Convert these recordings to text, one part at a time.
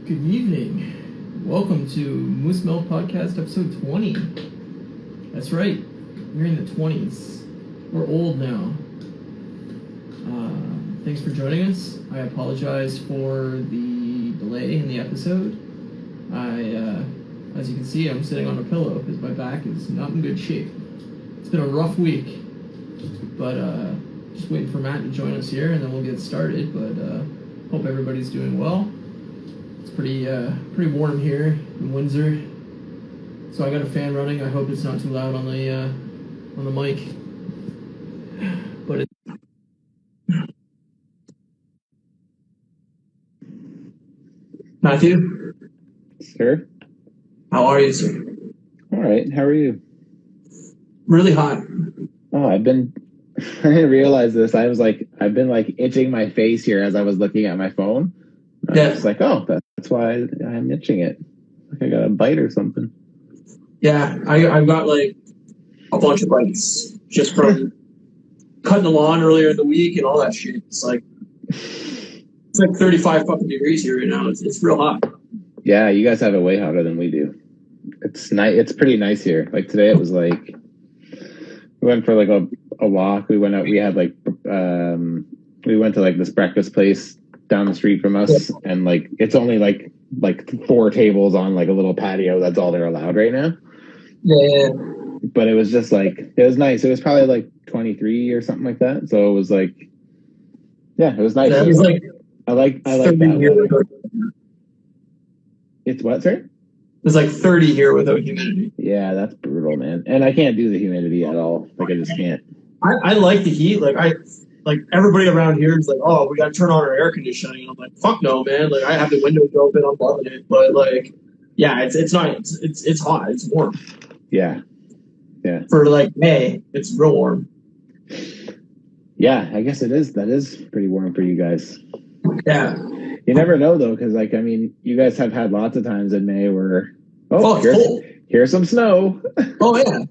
Good evening. Welcome to Moose Melt Podcast episode 20. That's right. We're in the 20s. We're old now. Thanks for joining us. I apologize for the delay in the episode. As you can see, I'm sitting on a pillow because my back is not in good shape. It's been a rough week, but just waiting for Matt to join us here and then we'll get started. But hope everybody's doing well. It's pretty warm here in Windsor, so I got a fan running. I hope it's not too loud on the mic. But it. Matthew? Sir? How are you, sir? All right. How are you? Really hot. Oh, I didn't realize this. I've been itching my face here as I was looking at my phone. I was like, oh, that's why I'm itching it. Like I got a bite or something. Yeah, I've got a bunch of bites just from cutting the lawn earlier in the week and all that shit. It's like 35 fucking degrees here right now. It's real hot. Yeah, you guys have it way hotter than we do. It's nice. It's pretty nice here. Like today, it was we went for a walk. We went out. We had we went to this breakfast place down the street from us, and it's only like 4 tables on a little patio. That's all they're allowed right now. Yeah. But it was just it was nice. It was probably 23 or something like that. So it was it was nice. That was I like that weather. It's what, sir? It's 30 here without humidity. Yeah, that's brutal, man. And I can't do the humidity at all. I just can't. I like the heat. Everybody around here is oh, we got to turn on our air conditioning. And I'm like, fuck no, man. I have the windows open. I'm loving it. But yeah, it's not. It's hot. It's warm. Yeah. Yeah. For May, it's real warm. Yeah, I guess it is. That is pretty warm for you guys. Yeah. You never know though, because you guys have had lots of times in May where here's some snow. Oh yeah.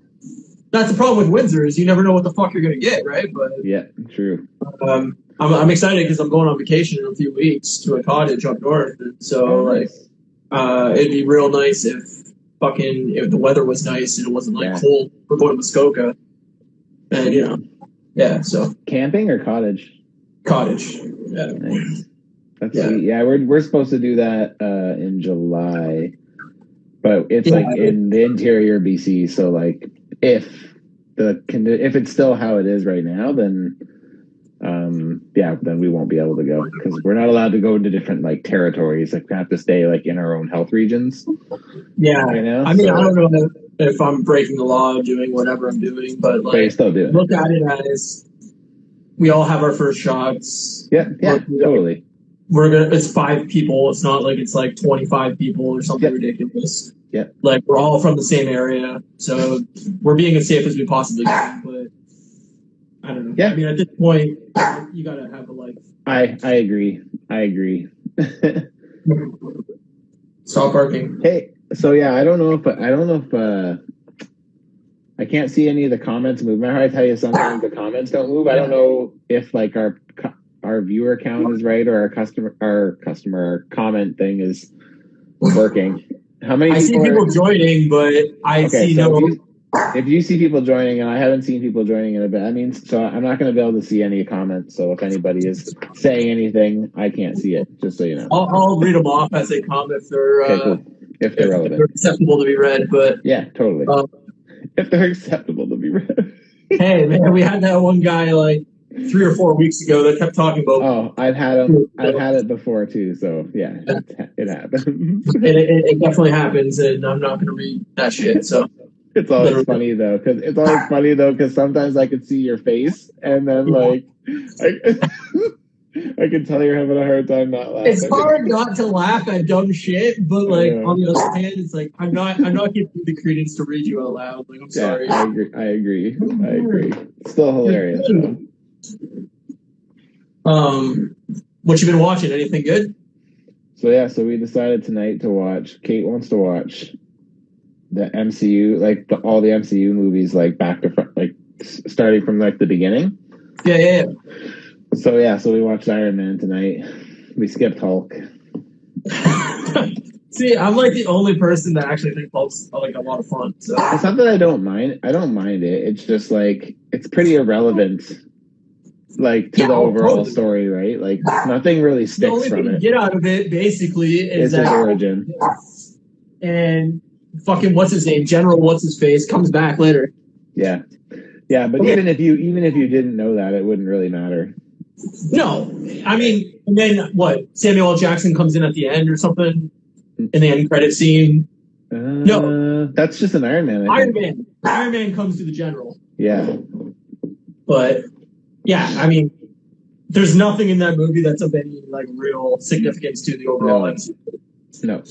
That's the problem with Windsor is you never know what the fuck you're gonna get, right? But yeah, true. I'm excited because I'm going on vacation in a few weeks to a cottage up north, and so nice. It'd be real nice if the weather was nice and it wasn't cold. We're going to Muskoka, and yeah. So camping or cottage? Cottage. Yeah. Nice. That's sweet. Yeah, we're supposed to do that in July, but it's in the interior BC. So if it's still how it is right now, then then we won't be able to go because we're not allowed to go into different territories. We have to stay in our own health regions. Yeah, I don't know if I'm breaking the law of doing whatever I'm doing, but you still do. Look at it as we all have our first shots. Yeah, totally. It's 5 people. It's not it's 25 people or something ridiculous. Yeah. We're all from the same area, so we're being as safe as we possibly can. But I don't know. Yeah. I mean, at this point, you gotta have a life. I agree. Stop barking. Hey, so yeah, I don't know if I can't see any of the comments move. Remember I tell you sometimes the comments don't move? I don't know if our viewer count is right or our customer comment thing is working. How many? I see people joining, but I see no. If you see people joining, and I haven't seen people joining in a bit, so I'm not going to be able to see any comments. So if anybody is saying anything, I can't see it. Just so you know. I'll read them off as they come if they're cool. If they're relevant, if they're acceptable to be read. But yeah, totally. If they're acceptable to be read. Hey man, we had that one guy 3 or 4 weeks ago that kept talking about. Oh, I've had it before too. So yeah, it happens. It definitely happens, and I'm not going to read that shit. So. It's always funny though, because sometimes I can see your face, and then I can tell you're having a hard time not laughing. It's hard not to laugh at dumb shit, but on the other hand, it's I'm not giving you the credence to read you out loud. I'm sorry. I agree. Still hilarious. What you been watching? Anything good? So we decided tonight to watch. Kate wants to watch the MCU, all the MCU movies, back to front, starting from the beginning. Yeah. So we watched Iron Man tonight. We skipped Hulk. See, I'm like the only person that actually thinks Pulp's like a lot of fun. So It's not that I don't mind. I don't mind it. It's just like it's pretty irrelevant, like to the overall story, right? Like nothing really the sticks only from thing you it. get out of it basically is It's his that origin. and fucking what's his name, General what's his face comes back later. Yeah, yeah. But even if you didn't know that, it wouldn't really matter. No, I mean, and then what? Samuel L. Jackson comes in at the end or something in the end credit scene. No, that's just an Iron Man. Iron Man comes to the General. Yeah, but yeah, I mean, there's nothing in that movie that's of any like real significance to the overall MCU. No.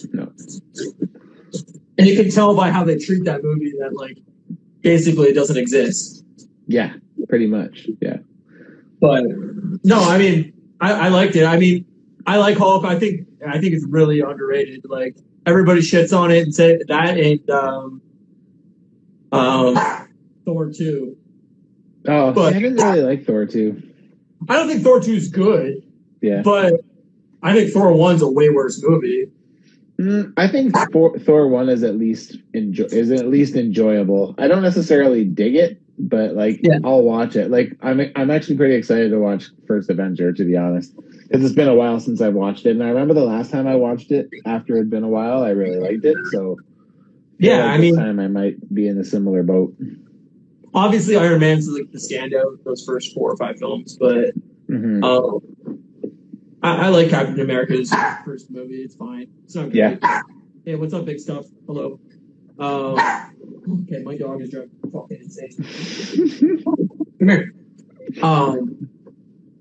And you can tell by how they treat that movie that like basically it doesn't exist. Yeah, pretty much. Yeah. But no, I mean, I liked it. I mean, I like Hulk. I think it's really underrated. Like everybody shits on it and say that and Thor 2. Oh, but I didn't really like Thor 2. I don't think Thor 2 is good. Yeah. But I think Thor 1's a way worse movie. I think Thor 1 is at least enjoyable. I don't necessarily dig it, but I'll watch it. Like I'm actually pretty excited to watch First Avenger, to be honest, because it's been a while since I've watched it, and I remember the last time I watched it after it'd been a while, I really liked it. So yeah, this time I might be in a similar boat. Obviously, Iron Man's like the standout those first 4 or 5 films, but I like Captain America's first movie. It's fine. It's not great. Yeah. Hey, what's up, big stuff? Hello. Okay, my dog is driving fucking insane. Come here.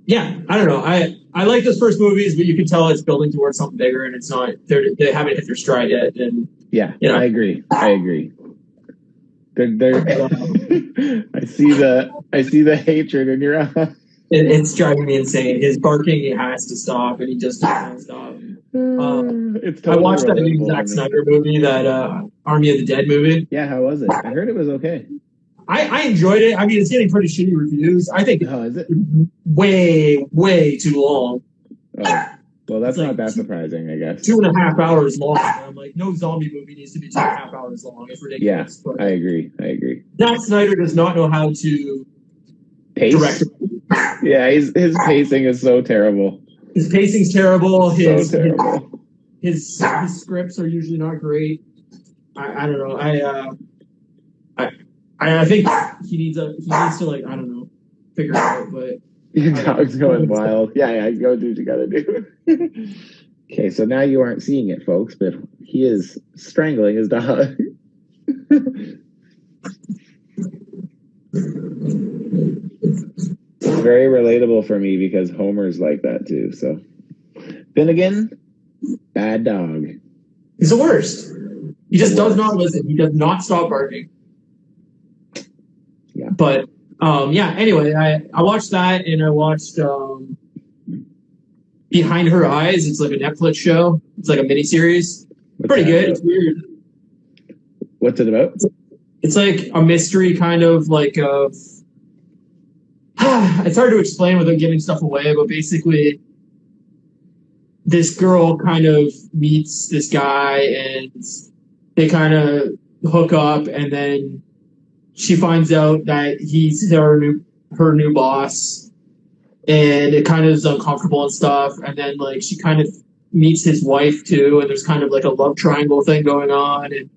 Yeah, I don't know. I like those first movies, but you can tell it's building towards something bigger, and it's not. They haven't hit their stride yet. And yeah, I agree. They're I see the hatred in your eyes. It's driving me insane. His barking, he has to stop, and he just doesn't stop. It's totally I watched that new Zack Snyder movie, that Army of the Dead movie. Yeah, how was it? I heard it was okay. I enjoyed it. I mean, it's getting pretty shitty reviews. I think is it? Way too long. Oh, well, that's not that surprising, I guess. 2.5 hours long. I'm like, no zombie movie needs to be 2.5 hours long. It's ridiculous. Yeah, I agree. Zack Snyder does not know how to direct. Yeah, his pacing is so terrible. His pacing's terrible. Terrible. His scripts are usually not great. I don't know. I think he needs to like, I don't know, figure it out. But your dog's going wild. Yeah, go do what you gotta do. Okay, so now you aren't seeing it, folks, but he is strangling his dog. It's very relatable for me because Homer's like that too. So, then again, bad dog. He's the worst. He just does not listen. He does not stop barking. Yeah. But yeah. Anyway, I watched that, and I watched Behind Her Eyes. It's like a Netflix show. It's like a miniseries. Pretty good. About? It's weird. What's it about? It's like a mystery kind of like of. It's hard to explain without giving stuff away, but basically, this girl kind of meets this guy, and they kind of hook up, and then she finds out that he's her new boss, and it kind of is uncomfortable and stuff. And then like she kind of meets his wife too, and there's kind of like a love triangle thing going on, and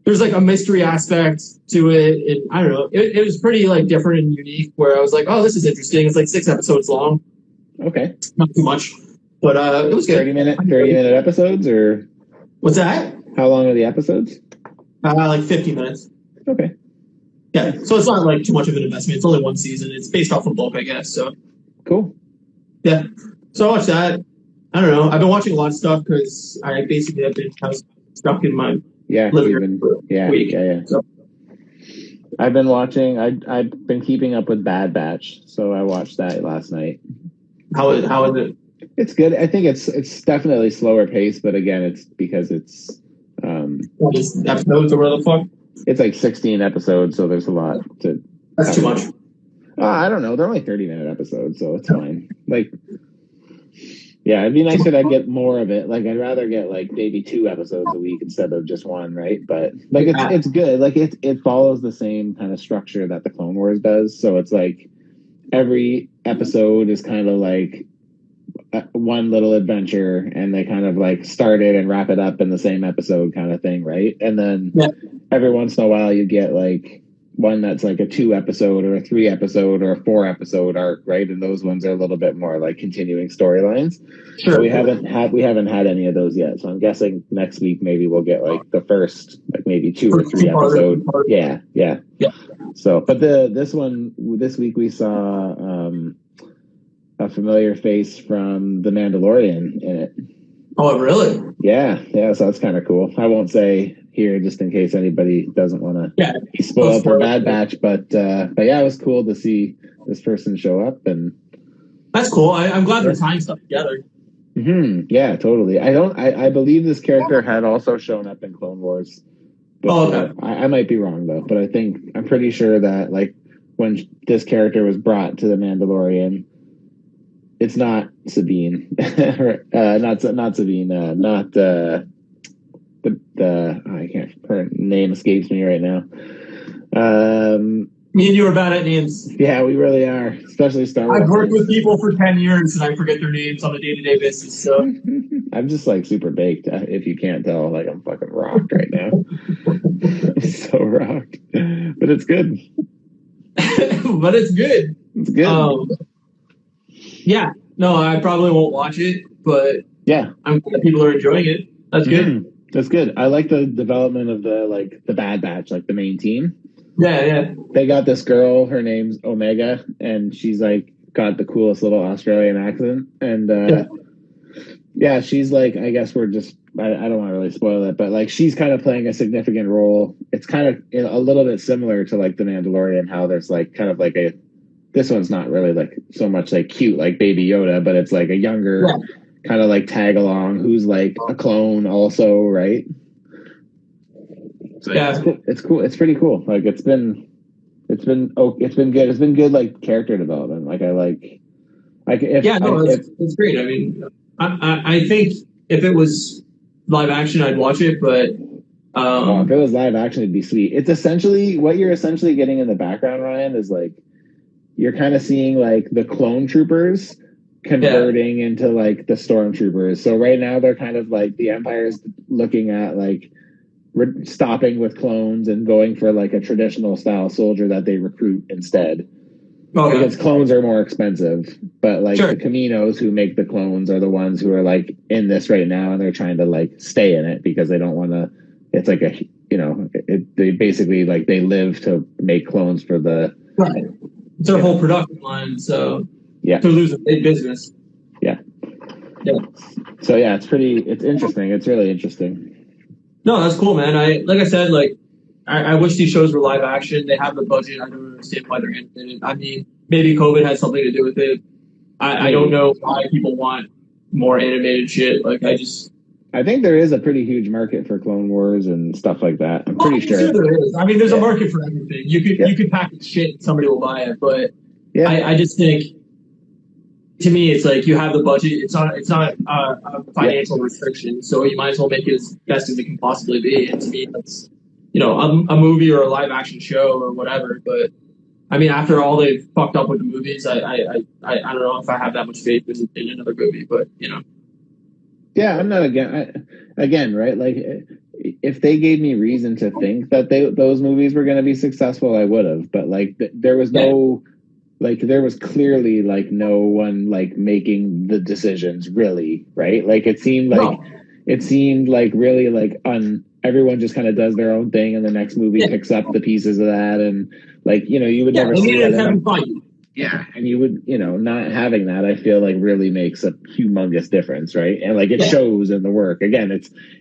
there's like a mystery aspect to it, and I don't know. It was pretty like different and unique. Where I was like, oh, this is interesting. It's like 6 episodes long. Okay, not too much, but it was good. 30-minute episodes, or what's that? How long are the episodes? Like 50 minutes. Okay. Yeah, so it's not like too much of an investment. It's only 1 season. It's based off of bulk, I guess. So cool. Yeah, so I watched that. I don't know. I've been watching a lot of stuff because I basically have been stuck in my living room for a week. Yeah. So. I've been watching. I've been keeping up with Bad Batch, so I watched that last night. How is it? It's good. I think it's definitely slower paced, but again, it's because it's episodes or what the fuck? It's like 16 episodes, so there's a lot to. That's too much. I don't know. They're only 30-minute episodes, so it's fine. Like, Yeah, it'd be nicer to get more of it. Like, I'd rather get like maybe 2 episodes a week instead of just one, right? But like, it's good. Like, it follows the same kind of structure that the Clone Wars does. So it's like every episode is kind of like one little adventure, and they kind of like start it and wrap it up in the same episode, kind of thing, right? And then every once in a while, you get like one that's like a 2 episode or a 3 episode or a 4 episode arc, right? And those ones are a little bit more like continuing storylines. Sure. So we haven't had any of those yet. So I'm guessing next week maybe we'll get like the first like maybe 2 or 3 episode. Yeah. So, but this week we saw a familiar face from The Mandalorian in it. Oh, really? Yeah. So that's kind of cool. I won't say here just in case anybody doesn't want to be spoiled for Bad Batch, but yeah, it was cool to see this person show up, and that's cool. I'm glad they're tying stuff together. Mm-hmm. Yeah, totally. I believe this character had also shown up in Clone Wars. Okay. I might be wrong though, but I'm pretty sure that like when this character was brought to the Mandalorian, it's not Sabine, not Sabine, not I can't. Her name escapes me right now. Me and you are bad at names. Yeah, we really are, especially Star Wars. I've worked with people for 10 years and I forget their names on a day-to-day basis. So I'm just like super baked. If you can't tell, like I'm fucking rocked right now. I'm so rocked, but it's good. But it's good. It's good. Yeah. No, I probably won't watch it, but yeah, I'm glad people are enjoying it. That's good. That's good. I like the development of the Bad Batch, like the main team. Yeah. They got this girl, her name's Omega, and she's like got the coolest little Australian accent. And yeah, she's like, I guess I don't want to really spoil it, but like she's kind of playing a significant role. It's kind of a little bit similar to like The Mandalorian, how there's like kind of like this one's not really like so much like cute like Baby Yoda, but it's like a younger kind of like tag along who's like a clone also, right? So yeah, it's cool. It's pretty cool. Like it's been good. It's been good like character development. Like it's great. I mean, I think if it was live action, I'd watch it, but if it was live action, it'd be sweet. It's essentially what you're essentially getting in the background, Ryan, is like you're kind of seeing like the clone troopers converting into like the stormtroopers. So right now they're kind of like the Empire's looking at like stopping with clones and going for like a traditional style soldier that they recruit instead. Because clones are more expensive, but like the Caminos who make the clones are the ones who are like in this right now, and they're trying to like stay in it because they don't want to. It's like they basically like they live to make clones for the It's their whole production line, so they're losing big business. Yeah. So yeah, it's interesting. It's really interesting. No, that's cool, man. I wish these shows were live action. They have the budget. I don't understand why they're animated. I mean, maybe COVID has something to do with it. I don't know why people want more animated shit. Like I think there is a pretty huge market for Clone Wars and stuff like that. I'm pretty sure there is. I mean, there's a market for everything. You could package shit and somebody will buy it. But I just think, to me, it's like you have the budget. It's not a financial restriction, so you might as well make it as best as it can possibly be. And to me, that's a movie or a live action show or whatever. But I mean, after all they've fucked up with the movies, I don't know if I have that much faith in another movie. But yeah, I'm not again, right? Like, if they gave me reason to think that those movies were going to be successful, I would have. But like, there was no, like, there was clearly like no one like making the decisions, really, right? Like, it seemed like really like everyone just kind of does their own thing, and the next movie picks up the pieces of that, and like you would never see that. Yeah, and you would, not having that, I feel like really makes a humongous difference, right? And like it shows in the work. Again,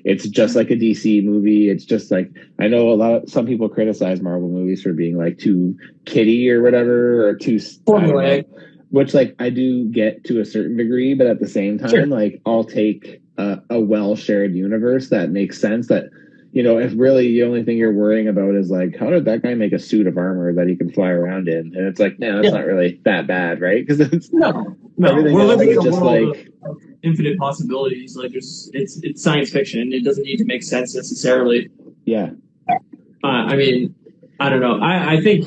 it's just like a DC movie. It's just like, I know some people criticize Marvel movies for being like too kiddie or whatever, or too formulaic, which like I do get to a certain degree, but at the same time, like I'll take a well shared universe that makes sense. That if really the only thing you're worrying about is like, how did that guy make a suit of armor that he can fly around in? And it's like, no, it's not really that bad, right? Because it's no. Everything We're else living is in a just world like, infinite possibilities. Like it's science fiction. It doesn't need to make sense necessarily. Yeah. I mean, I don't know. I think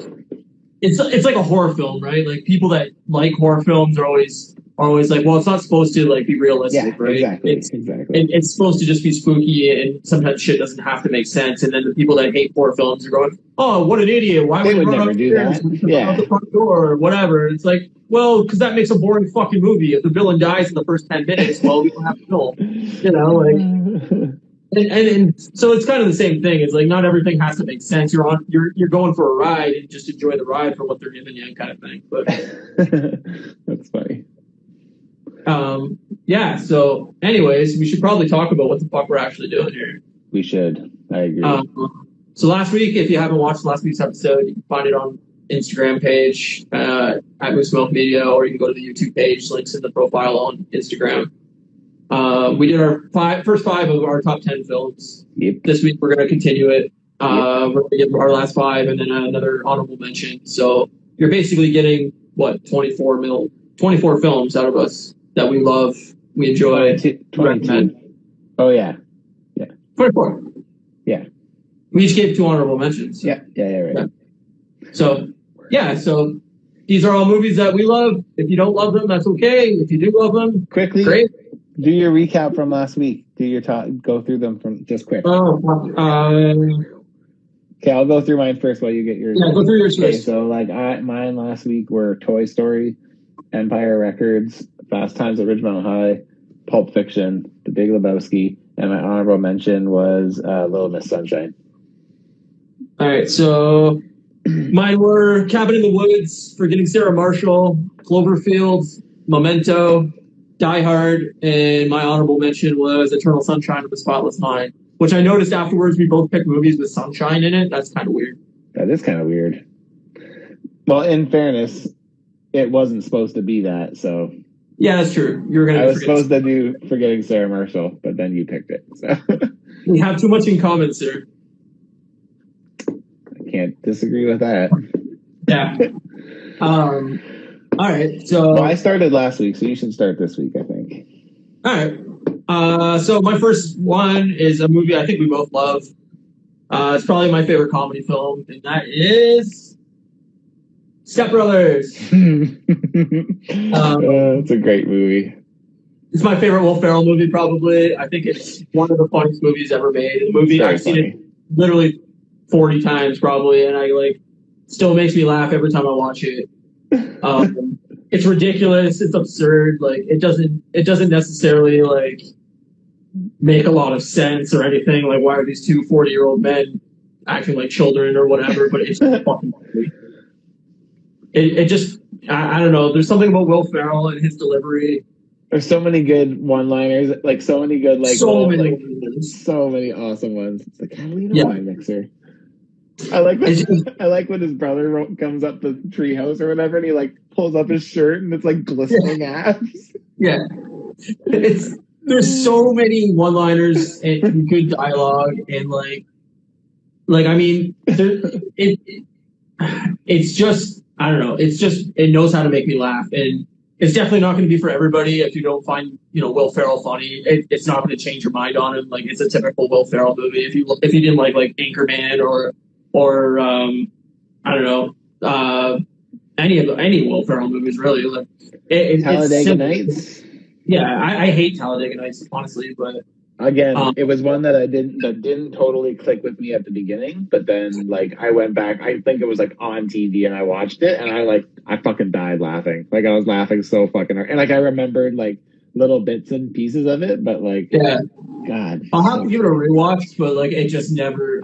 it's like a horror film, right? Like people that like horror films are always like, well, it's not supposed to like be realistic, right? Exactly. It's supposed to just be spooky, and sometimes shit doesn't have to make sense. And then the people that hate horror films are going, "Oh, what an idiot! Why would never do that? Yeah, out the front door or whatever." It's like, well, because that makes a boring fucking movie. If the villain dies in the first 10 minutes, well, we don't have to film. You know, like. And so it's kind of the same thing. It's like not everything has to make sense. You're going for a ride and just enjoy the ride for what they're giving you, kind of thing. But that's funny. Yeah. So, anyways, we should probably talk about what the fuck we're actually doing here. We should. I agree. So last week, if you haven't watched last week's episode, you can find it on Instagram page at Moose Milk Media, or you can go to the YouTube page. Links in the profile on Instagram. We did our first five of our top 10 films. Yep. This week we're going to continue it. We're going to give our last five and then another honorable mention. So you're basically getting 24 films out of us that we love, we enjoy, 22. Oh yeah, 24. Yeah. We each gave two honorable mentions. So. Yeah, right. Yeah. So these are all movies that we love. If you don't love them, that's okay. If you do love them, quickly, great. Do your recap from last week. Do your go through them from just quick. Okay, I'll go through mine first while you get yours. Yeah, go through yours first. So mine last week were Toy Story, Empire Records, Fast Times at Ridgemont High, Pulp Fiction, The Big Lebowski, and my honorable mention was Little Miss Sunshine. All right, so mine were Cabin in the Woods, Forgetting Sarah Marshall, Cloverfield, Memento, Die Hard, and my honorable mention was Eternal Sunshine of the Spotless Mind, which I noticed afterwards we both picked movies with sunshine in it. That's kind of weird. That is kind of weird. Well, in fairness, it wasn't supposed to be that, so... Yeah, that's true. I was supposed to do Forgetting Sarah Marshall, but then you picked it. So. We have too much in common, sir. I can't disagree with that. Yeah. All right, so... Well, I started last week, so you should start this week, I think. All right. So my first one is a movie I think we both love. It's probably my favorite comedy film, and that is Step Brothers. It's a great movie. It's my favorite Will Ferrell movie, probably. I think it's one of the funniest movies ever made. The movie, I've seen it literally 40 times, probably, and I still makes me laugh every time I watch it. It's ridiculous. It's absurd. It doesn't necessarily make a lot of sense or anything. Why are these two 40-year-old men acting like children or whatever? But it's just fucking funny. It just I don't know. There's something about Will Ferrell and his delivery. There's so many good one-liners. So many good so many awesome ones. It's like Catalina wine mixer. I like when his brother comes up the treehouse or whatever, and he pulls up his shirt and it's glistening abs. Yeah, there's so many one-liners and good dialogue and I mean, it's just I don't know. It's just it knows how to make me laugh, and it's definitely not going to be for everybody. If you don't find Will Ferrell funny, it's not going to change your mind on him. It's a typical Will Ferrell movie. If you didn't like Anchorman or I don't know, any Will Ferrell movies really. Talladega Nights. Yeah, I hate Talladega Nights, honestly, but again, it was one that didn't totally click with me at the beginning, but then I went back. I think it was on TV, and I watched it, and I fucking died laughing. I was laughing so fucking hard, and I remembered little bits and pieces of it, but yeah, God, I'll have to give it a rewatch, but it just never.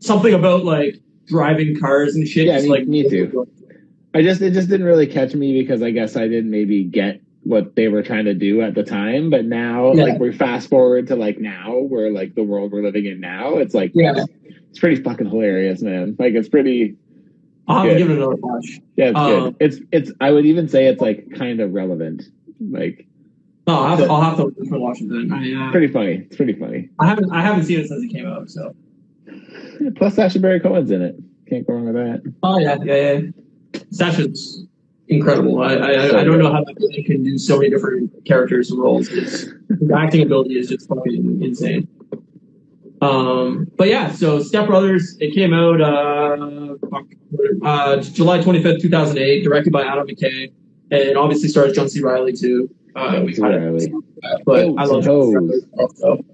Something about driving cars and shit. Yeah, me too. It just didn't really catch me because I guess I didn't maybe get what they were trying to do at the time. But now, we fast forward to now, where the world we're living in now, it's it's pretty fucking hilarious, man. It's pretty. I'll have to give it another watch. Yeah, it's good. It's I would even say it's kind of relevant. I'll have to watch it then. Pretty funny. It's pretty funny. I haven't seen it since it came out, so. Plus, Sacha Baron Cohen's in it. Can't go wrong with that. Oh yeah. Sacha's incredible. I don't know how that guy can do so many different characters and roles. His acting ability is just fucking insane. But yeah, so Step Brothers, it came out July 25th, 2008, directed by Adam McKay, and obviously stars John C. Reilly too. We kind of, but I love Step Brothers also.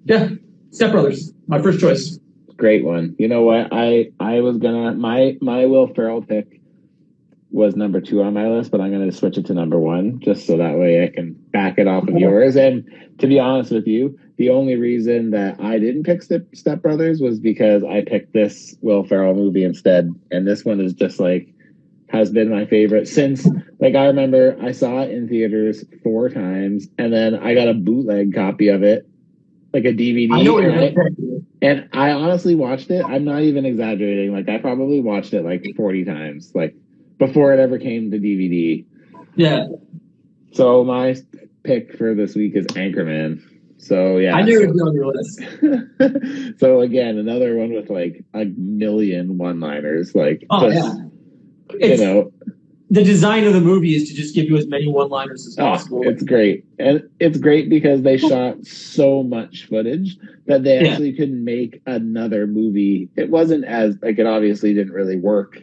Yeah, Step Brothers, my first choice. Great one. You know what? I was gonna my Will Ferrell pick was number 2 on my list, but I'm gonna switch it to number 1 just so that way I can back it off of yours. And to be honest with you, the only reason that I didn't pick Step Brothers was because I picked this Will Ferrell movie instead, and this one is just like has been my favorite since like I remember I saw it in theaters 4 times, and then I got a bootleg copy of it, like a DVD. I know and I honestly watched it. I'm not even exaggerating. Like I probably watched it like 40 times, like before it ever came to DVD. Yeah. So my pick for this week is Anchorman. So yeah, I knew it would be on your list. So again, another one with like a million one-liners. Like, you know, the design of the movie is to just give you as many one-liners as possible. It's great, and it's great because they shot so much footage that they actually could make another movie. It wasn't as like it obviously didn't really work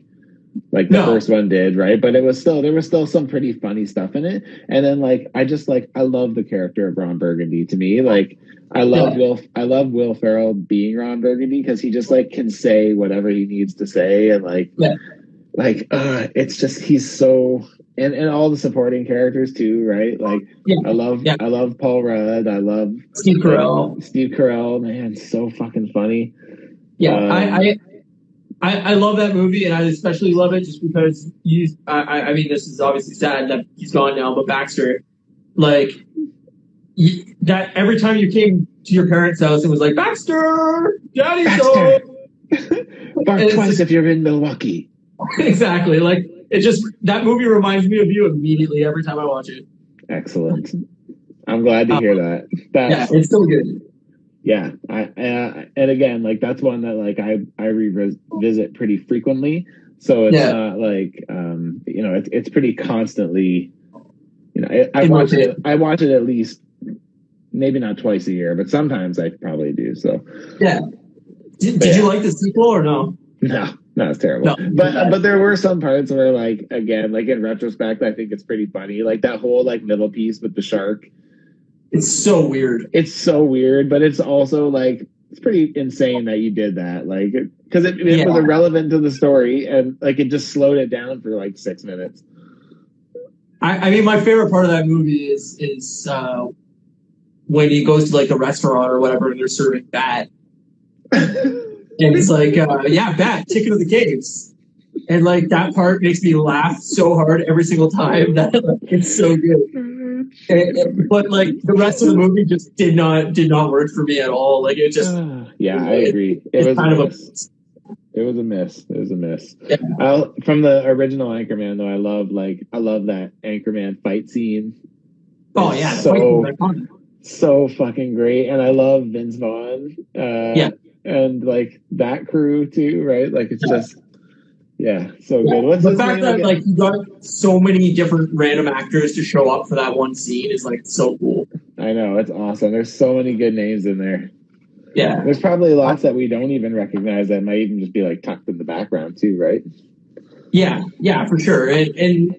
like the first one did, right? But there was still some pretty funny stuff in it. And then like I love the character of Ron Burgundy. To me, like I love Will Ferrell being Ron Burgundy because he just like can say whatever he needs to say, and it's just he's so and all the supporting characters too, right? Like I love Paul Rudd, I love Steve Carell, man, so fucking funny. I love that movie, and I especially love it just because I mean, this is obviously sad that he's gone now, but Baxter, like, that every time you came to your parents' house and was like, Baxter, Daddy's home. Bark twice if you're in Milwaukee. Exactly. Like, that movie reminds me of you immediately every time I watch it. Excellent. I'm glad to hear that. It's so good. Yeah, and again, like that's one that like I revisit pretty frequently. So it's not like it's pretty constantly. I watch it at least maybe not twice a year, but sometimes I probably do. So did you like the sequel or no? No, it's terrible. No, but there were some parts where like again, like in retrospect, I think it's pretty funny. Like that whole like middle piece with the shark. It's so weird. It's so weird, but it's also like it's pretty insane that you did that, like because it was irrelevant to the story, and like it just slowed it down for like 6 minutes. I mean, my favorite part of that movie is when he goes to like the restaurant or whatever, and they're serving bat, and it's like, bat, ticket of the caves, and like that part makes me laugh so hard every single time that it's so good. But like the rest of the movie just did not work for me at all. Like it just I agree. It was a miss. Yeah. From the original Anchorman though, I love that Anchorman fight scene. Oh yeah, so fucking great, and I love Vince Vaughn. And like that crew too, right? Like it's just. Yeah, so good. What's the fact that like you got so many different random actors to show up for that one scene is like so cool. I know, it's awesome. There's so many good names in there. Yeah, there's probably lots that we don't even recognize that might even just be like tucked in the background too, right? Yeah, for sure. And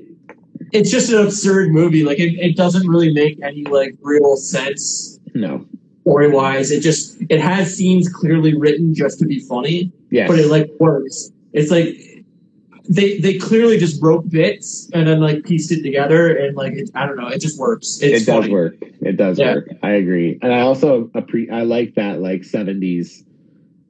it's just an absurd movie. Like it doesn't really make any like real sense. No. Story wise, it has scenes clearly written just to be funny. Yes. But it like works. It's like. They clearly just wrote bits and then like pieced it together, and like I don't know, it just works. It does work. It does work. I agree, and I also I like that like 70s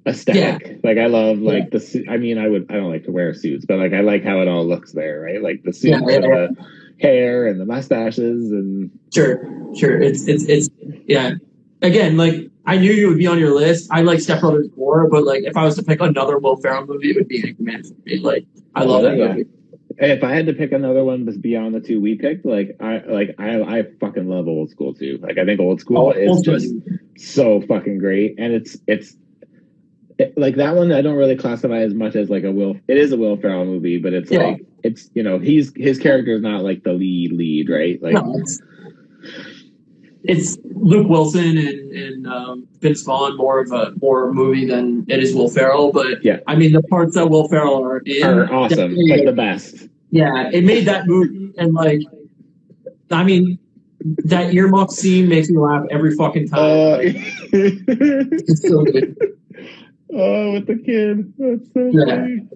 aesthetic. Yeah. Like I love like the. I mean, I don't like to wear suits, but like I like how it all looks there, right? Like the suits and the hair and the mustaches and. Sure. It's Again, like I knew you would be on your list. I like Step Brothers more, but like if I was to pick another Will Ferrell movie, it would be Anchorman for me. Like I love that movie. If I had to pick another one beyond the two we picked, I fucking love Old School too. Like I think Old School is just so fucking great, and it's like that one I don't really classify as much as like it is a Will Ferrell movie, but it's like it's his character is not like the lead, right? Like no, it's Luke Wilson and Vince Vaughn more of a horror movie than it is Will Ferrell, but I mean the parts that Will Ferrell are in are awesome, like the best. Yeah, it made that movie, and like I mean that earmuff scene makes me laugh every fucking time. It's so good. Oh, with the kid, that's so funny.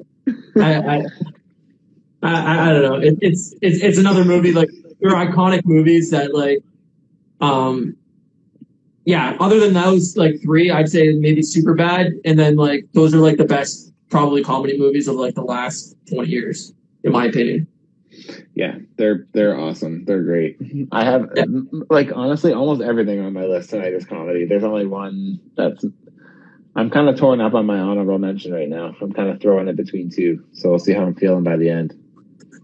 I don't know. It's another movie. Like there are iconic movies that like, other than those like three, I'd say maybe Superbad, and then like those are like the best probably comedy movies of like the last 20 years, in my opinion. Yeah, they're awesome. They're great. I have like honestly almost everything on my list tonight is comedy. There's only one that's I'm kind of torn up on my honorable mention right now. I'm kind of throwing it between two, so we'll see how I'm feeling by the end.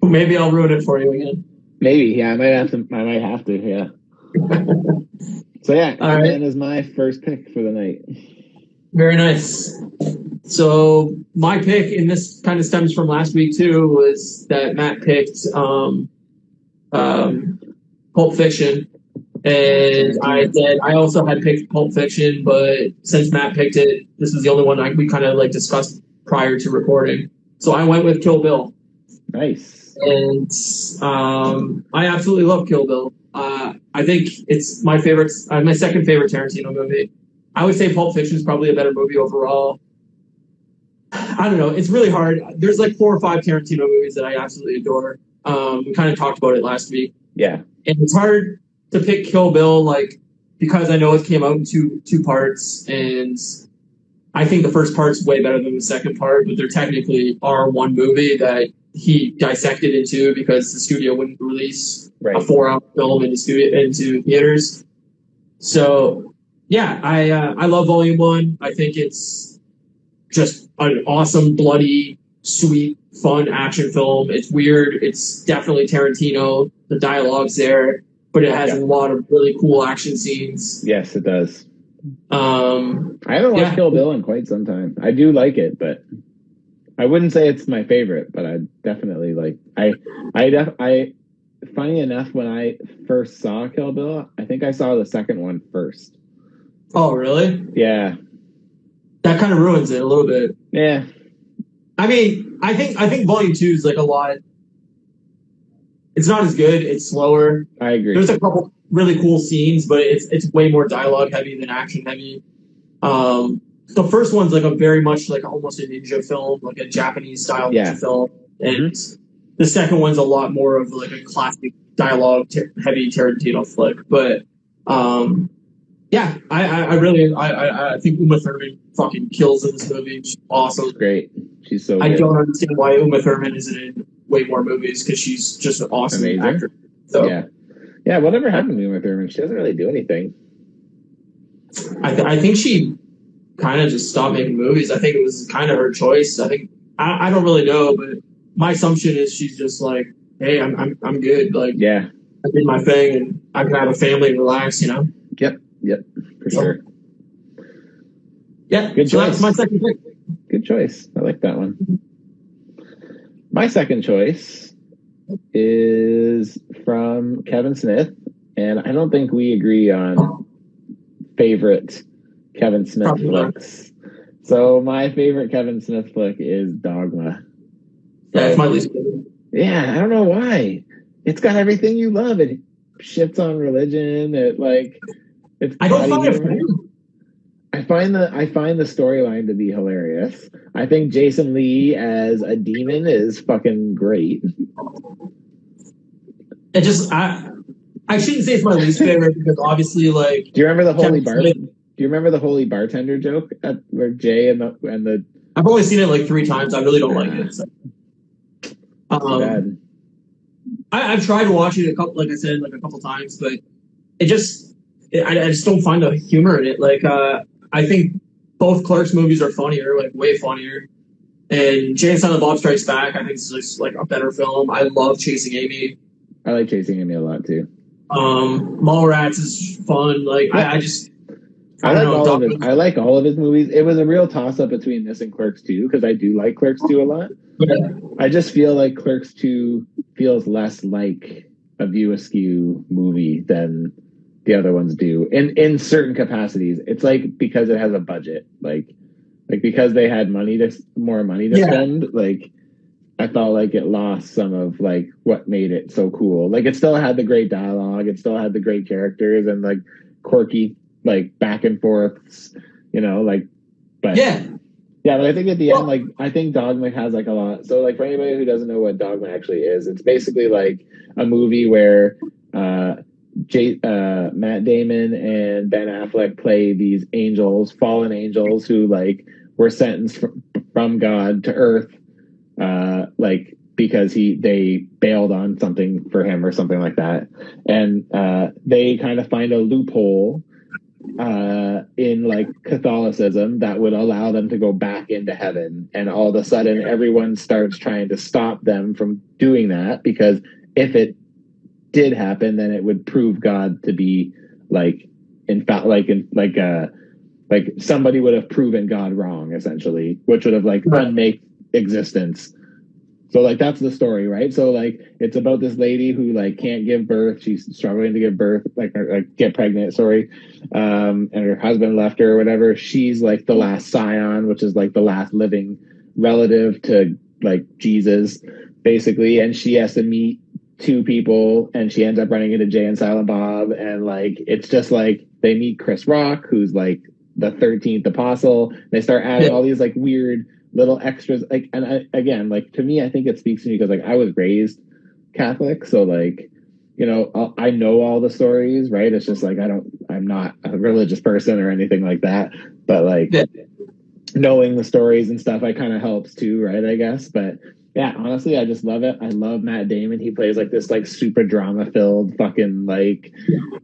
Maybe I'll ruin it for you again. Maybe, yeah. I might have to, yeah. So yeah, Ant-Man is my first pick for the night. Very nice. So my pick, and this kind of stems from last week too, was that Matt picked Pulp Fiction. And I also had picked Pulp Fiction, but since Matt picked it, this was the only one we kind of like discussed prior to recording. So I went with Kill Bill. Nice. And I absolutely love Kill Bill. I think it's my favorite, my second favorite Tarantino movie. I would say Pulp Fiction is probably a better movie overall. I don't know. It's really hard. There's like 4 or 5 Tarantino movies that I absolutely adore. We kind of talked about it last week. Yeah. And it's hard to pick Kill Bill, like, because I know it came out in two parts, and I think the first part's way better than the second part, but there technically are one movie that he dissected into because the studio wouldn't release a 4-hour film into theaters. So, yeah, I love Volume 1. I think it's just an awesome, bloody, sweet, fun action film. It's weird. It's definitely Tarantino. The dialogue's there, but it has a lot of really cool action scenes. Yes, it does. I haven't watched Kill Bill in quite some time. I do like it, but I wouldn't say it's my favorite. But I definitely like. Funny enough, when I first saw Kill Bill, I think I saw the second one first. Oh, really? Yeah. That kind of ruins it a little bit. Yeah. I mean, I think Volume 2 is like a lot. It's not as good. It's slower. I agree. There's a couple really cool scenes, but it's way more dialogue heavy than action heavy. The first one's like a very much like almost a ninja film, like a Japanese style ninja film, and the second one's a lot more of like a classic dialogue heavy Tarantino flick. But I think Uma Thurman fucking kills in this movie. She's awesome. She's great. She's so good. I don't understand why Uma Thurman isn't in way more movies because she's just an awesome actor. So yeah. Whatever happened to Uma Thurman? She doesn't really do anything. I think she kind of just stopped making movies. I think it was kind of her choice. I think I don't really know, but my assumption is she's just like, hey, I'm good. Like, I did my thing, and I can have a family and relax. You know. Yep, for sure. Yeah, good choice. That's my second pick. Good choice. I like that one. My second choice is from Kevin Smith, and I don't think we agree on favorite Kevin Smith flicks. So my favorite Kevin Smith flick is Dogma. Yeah, it's my least favorite. Yeah, I don't know why. It's got everything you love. It shits on religion. I don't find it funny. I find the storyline to be hilarious. I think Jason Lee as a demon is fucking great. I shouldn't say it's my least favorite because obviously, like, do you remember the holy bartender joke where Jay and the? I've only seen it like 3 times. I really don't like it. So. Bad. I've tried to watch it a couple times, but I just don't find the humor in it. Like, I think both Clerks movies are funnier, like way funnier. And Jay and Silent Bob Strikes Back, I think is just like a better film. I love Chasing Amy. I like Chasing Amy a lot too. Mallrats is fun. Like, I don't like know. all of his. Dogma- I like all of his movies. It was a real toss up between this and Clerks 2 because I do like Clerks 2 a lot. Yeah. I just feel like Clerks 2 feels less like a View Askew movie than the other ones do in certain capacities. It's like because it has a budget, like because they had more money to spend, like I felt like it lost some of like what made it so cool. Like it still had the great dialogue, it still had the great characters and like quirky like back and forths, like but yeah, but I think at the end, like I think Dogma has like a lot. So like for anybody who doesn't know what Dogma actually is, it's basically like a movie where Matt Damon and Ben Affleck play these angels, fallen angels who like were sentenced from God to Earth, like because they bailed on something for him or something like that, and they kind of find a loophole in like Catholicism that would allow them to go back into heaven, and all of a sudden everyone starts trying to stop them from doing that because if it did happen, then it would prove God to be like in fact like somebody would have proven God wrong essentially, which would have like unmake existence. So like that's the story, right? So like it's about this lady who like can't give birth. She's struggling to give birth, like get pregnant, sorry. And her husband left her or whatever. She's like the last scion, which is like the last living relative to like Jesus, basically. And she has to meet two people and she ends up running into Jay and Silent Bob. And like it's just like they meet Chris Rock, who's like the 13th apostle. They start adding all these like weird little extras, like, and again, like to me, I think it speaks to me because like I was raised Catholic, so like I know all the stories, right? It's just like I'm not a religious person or anything like that, but like knowing the stories and stuff, I kind of helps too, right? I guess, but yeah, honestly, I just love it. I love Matt Damon. He plays like this like super drama filled fucking like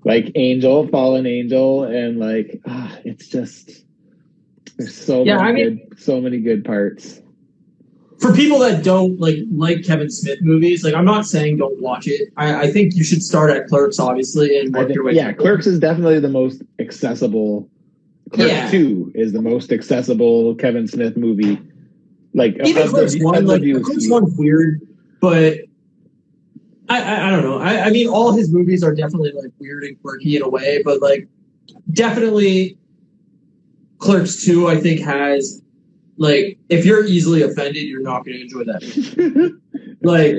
fallen angel, and like it's just. There's so many good parts. For people that don't like Kevin Smith movies, like I'm not saying don't watch it. I think you should start at Clerks, obviously, and work your way. Yeah, Clerks is definitely the most accessible. Clerks 2 is the most accessible Kevin Smith movie. Like even Clerks 1, Clerks 1's weird, but I don't know. I mean, all his movies are definitely like weird and quirky in a way, but like definitely. Clerks 2, I think, has, like, if you're easily offended, you're not going to enjoy that movie. Like,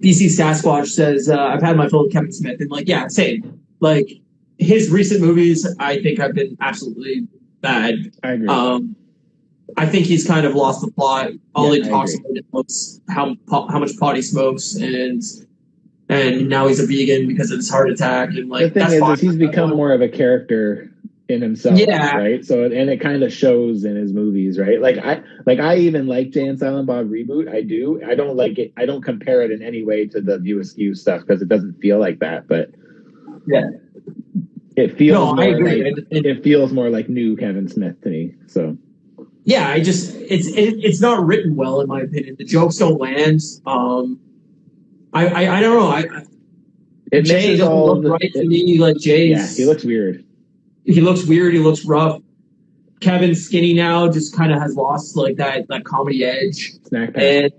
BC Sasquatch says, I've had my fill of Kevin Smith. And, like, yeah, same. Like, his recent movies, I think, have been absolutely bad. I agree. I think he's kind of lost the plot. All he talks about is how much pot he smokes, and now he's a vegan because of his heart attack. And, like, the thing is he's become more of a character in himself, right? So and it kind of shows in his movies, right? Like I even like Jay and Silent Bob reboot. I don't like it. I don't compare it in any way to the View Askew stuff because it doesn't feel like that. But it feels it feels more like new Kevin Smith to me. So yeah, it's not written well in my opinion. The jokes don't land. I don't know. Jay doesn't look right to me. Like Jay's, he looks weird. He looks weird. He looks rough. Kevin's skinny now, just kind of has lost like that comedy edge. Snack pack. And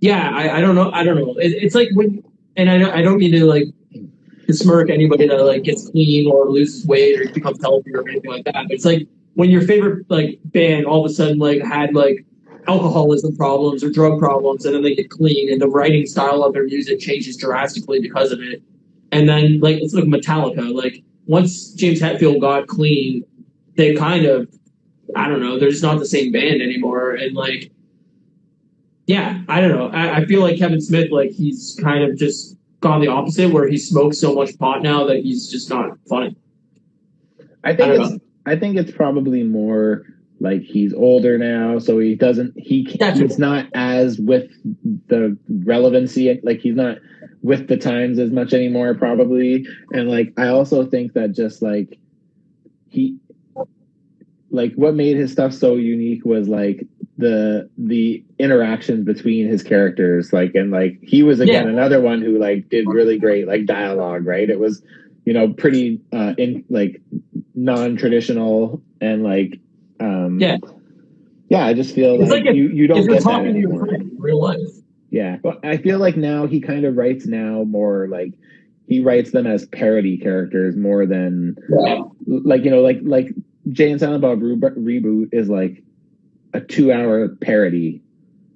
yeah, I don't know. It's like when, and I don't mean to like besmirk anybody that like gets clean or loses weight or becomes healthy or anything like that. But it's like when your favorite like band all of a sudden like had like alcoholism problems or drug problems, and then they get clean, and the writing style of their music changes drastically because of it. And then like it's like Metallica, like. Once James Hetfield got clean, they kind of, I don't know, they're just not the same band anymore. And like, yeah, I don't know. I feel like Kevin Smith, like he's kind of just gone the opposite, where he smokes so much pot now that he's just not funny. I think it's probably more like he's older now, so he's not as with the relevancy, like he's not with the times as much anymore probably. And like I also think that just like like what made his stuff so unique was like the interactions between his characters, like, and like he was again another one who like did really great like dialogue, right? It was, you know, pretty in like non-traditional and like I just feel like you don't get that anymore in real life. Yeah, but I feel like now he kind of writes now more like he writes them as parody characters more than like, you know, like Jay and Silent Bob reboot is like a 2-hour parody.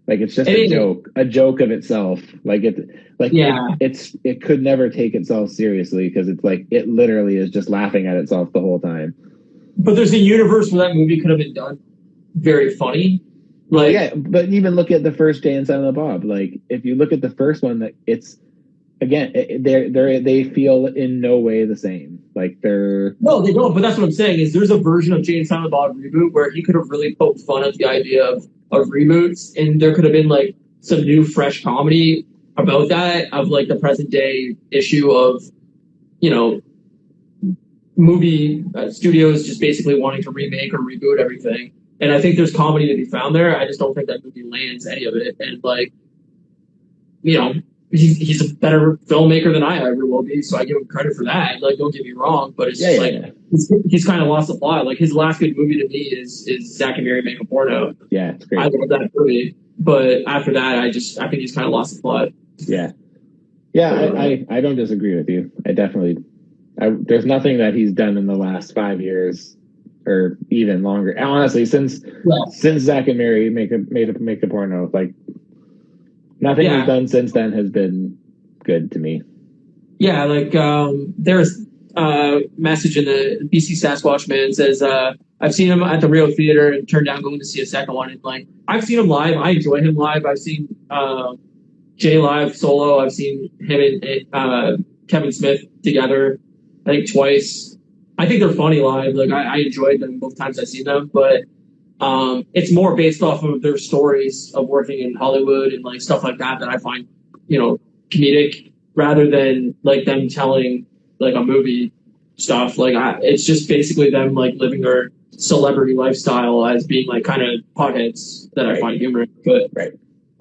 Like it's just a joke of itself. Like it could never take itself seriously because it's like it literally is just laughing at itself the whole time. But there's a universe where that movie could have been done very funny. Like, yeah, but even look at the first Jay and Silent Bob. Like if you look at the first one, that it's again they feel in no way the same. Like no, they don't. But that's what I'm saying is there's a version of Jay and Silent Bob reboot where he could have really poked fun at the idea of reboots, and there could have been like some new fresh comedy about that of like the present day issue of, you know, movie studios just basically wanting to remake or reboot everything. And I think there's comedy to be found there. I just don't think that movie lands any of it. And like, you know, he's a better filmmaker than I ever will be, so I give him credit for that. Like, don't get me wrong, but it's he's kind of lost the plot. Like his last good movie to me is Zack and Mary Make a Porno. Yeah, it's great. I love that movie, but after that, I think he's kind of lost the plot. Yeah, I don't disagree with you. There's nothing that he's done in the last 5 years or even longer. Honestly, since Zack and Mary Make a Porno, like. Nothing he's done since then has been good to me. Yeah, like there's a message in the BC Sasquatch Man says, I've seen him at the Rio Theater and turned down going to see a second one. And like, I've seen him live. I enjoy him live. I've seen Jay live solo. I've seen him and Kevin Smith together, I think twice. I think they're funny live. Like I enjoyed them both times I've seen them, but it's more based off of their stories of working in Hollywood and like stuff like that I find, you know, comedic rather than like them telling like a movie stuff. Like it's just basically them like living their celebrity lifestyle as being like kind of potheads that I find humorous. But I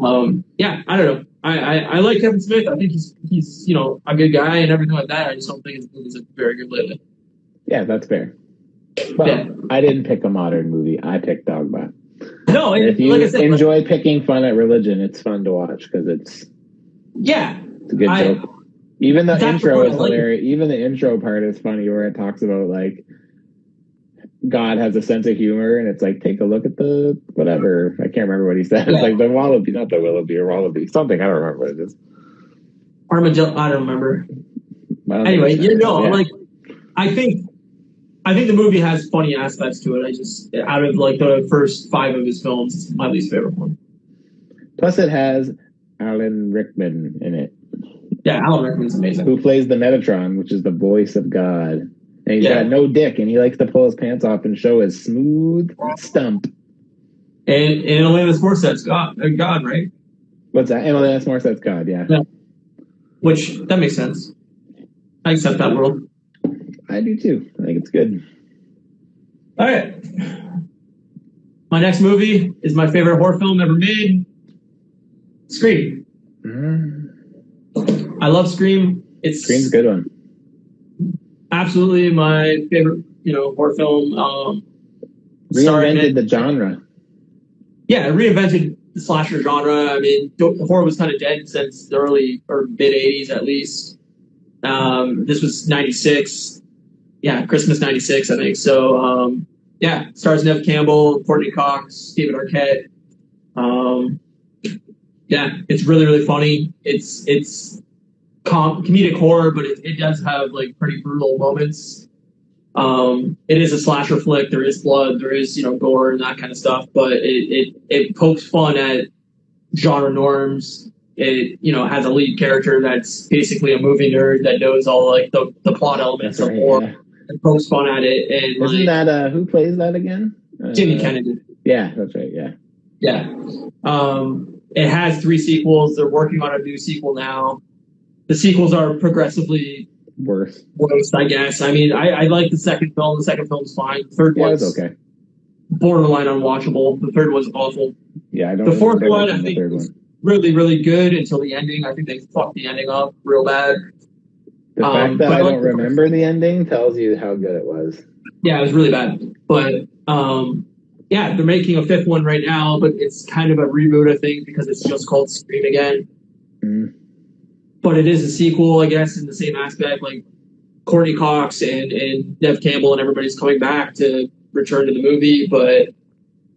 don't know. I like Kevin Smith. I think he's you know a good guy and everything like that. I just don't think his movies are very good lately. Yeah, that's fair. Well, I didn't pick a modern movie. I picked Dogma. No, if you like I said, enjoy picking fun at religion, it's fun to watch because it's a good joke. Even the intro is hilarious. Even the intro part is funny where it talks about like God has a sense of humor, and it's like take a look at the whatever. I can't remember what he said. It's like the wallaby, not the willoughby or wallaby, something. I don't remember what it is. Armadillo. I don't remember. Anyway, like I think the movie has funny aspects to it. I just, out of like the first 5 of his films, it's my least favorite one. Plus, it has Alan Rickman in it. Yeah, Alan Rickman's amazing. Who plays the Metatron, which is the voice of God. And he's got no dick, and he likes to pull his pants off and show his smooth stump. And Alanis Morissette's God, right? What's that? And Alanis Morissette's God, yeah. Which, that makes sense. I accept that world. I do too. I think it's good. All right. My next movie is my favorite horror film ever made. Scream. I love Scream. Scream's a good one. Absolutely my favorite, horror film. Reinvented the genre. Yeah, it reinvented the slasher genre. I mean, horror was kind of dead since the early or mid 80s at least. This was 96. Yeah, Christmas 96, I think. So, stars Nev Campbell, Courtney Cox, David Arquette. It's really, really funny. It's comedic horror, but it does have like pretty brutal moments. It is a slasher flick. There is blood. There is, gore and that kind of stuff. But it pokes fun at genre norms. It, has a lead character that's basically a movie nerd that knows all like the plot elements of horror and pokes fun at it. And isn't that who plays that again? Jimmy Kennedy. Yeah, that's right. Yeah. Yeah. It has 3 sequels. They're working on a new sequel now. The sequels are progressively worse, I guess. I mean, I like the second film. The second film's fine. The third one's okay. borderline unwatchable. The third one's awful. Yeah, I don't. The fourth one, I the think, third was one. really, really good until the ending. I think they fucked the ending up real bad. The fact that but I like, don't remember the ending tells you how good it was. Yeah, it was really bad. But yeah, they're making a fifth one right now, but it's kind of a reboot, I think, because it's just called Scream again. Mm. But it is a sequel, I guess, in the same aspect. Like Courtney Cox and Nev Campbell and everybody's coming back to return to the movie, but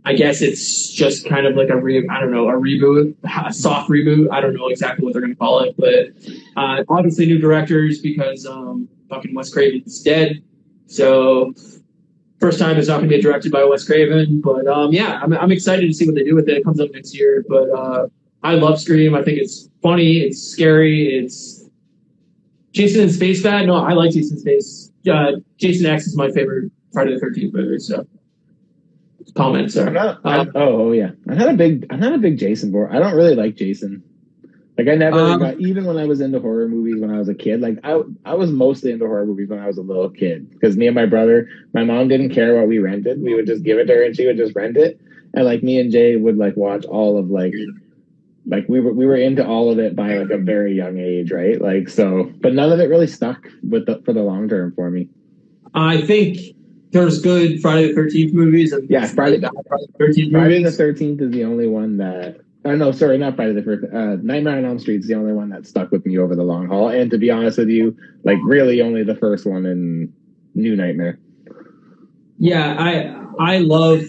I guess it's just kind of like a reboot, a soft reboot. I don't know exactly what they're going to call it, but obviously new directors because fucking Wes Craven's dead. So first time it's not going to be directed by Wes Craven, but yeah, I'm excited to see what they do with it. It comes up next year, but I love Scream. I think it's funny, it's scary, it's Jason in Space bad. No, I like Jason in Space. Jason X is my favorite Friday the 13th movie. So comments are. Yeah, I'm not a big Jason boy. I don't really like Jason. Like I never got, even when I was into horror movies when I was a kid. Like I was mostly into horror movies when I was a little kid because me and my brother, my mom didn't care what we rented. We would just give it to her and she would just rent it. And like me and Jay would like watch all of like we were into all of it by like a very young age, right? Like so, but none of it really stuck for the long term for me. I think there's good Friday the 13th movies. And yeah, Friday the 13th Friday the 13th is the only one that. No, sorry, not Friday the 13th. Nightmare on Elm Street is the only one that stuck with me over the long haul. And to be honest with you, like really only the first one in New Nightmare. Yeah, I love.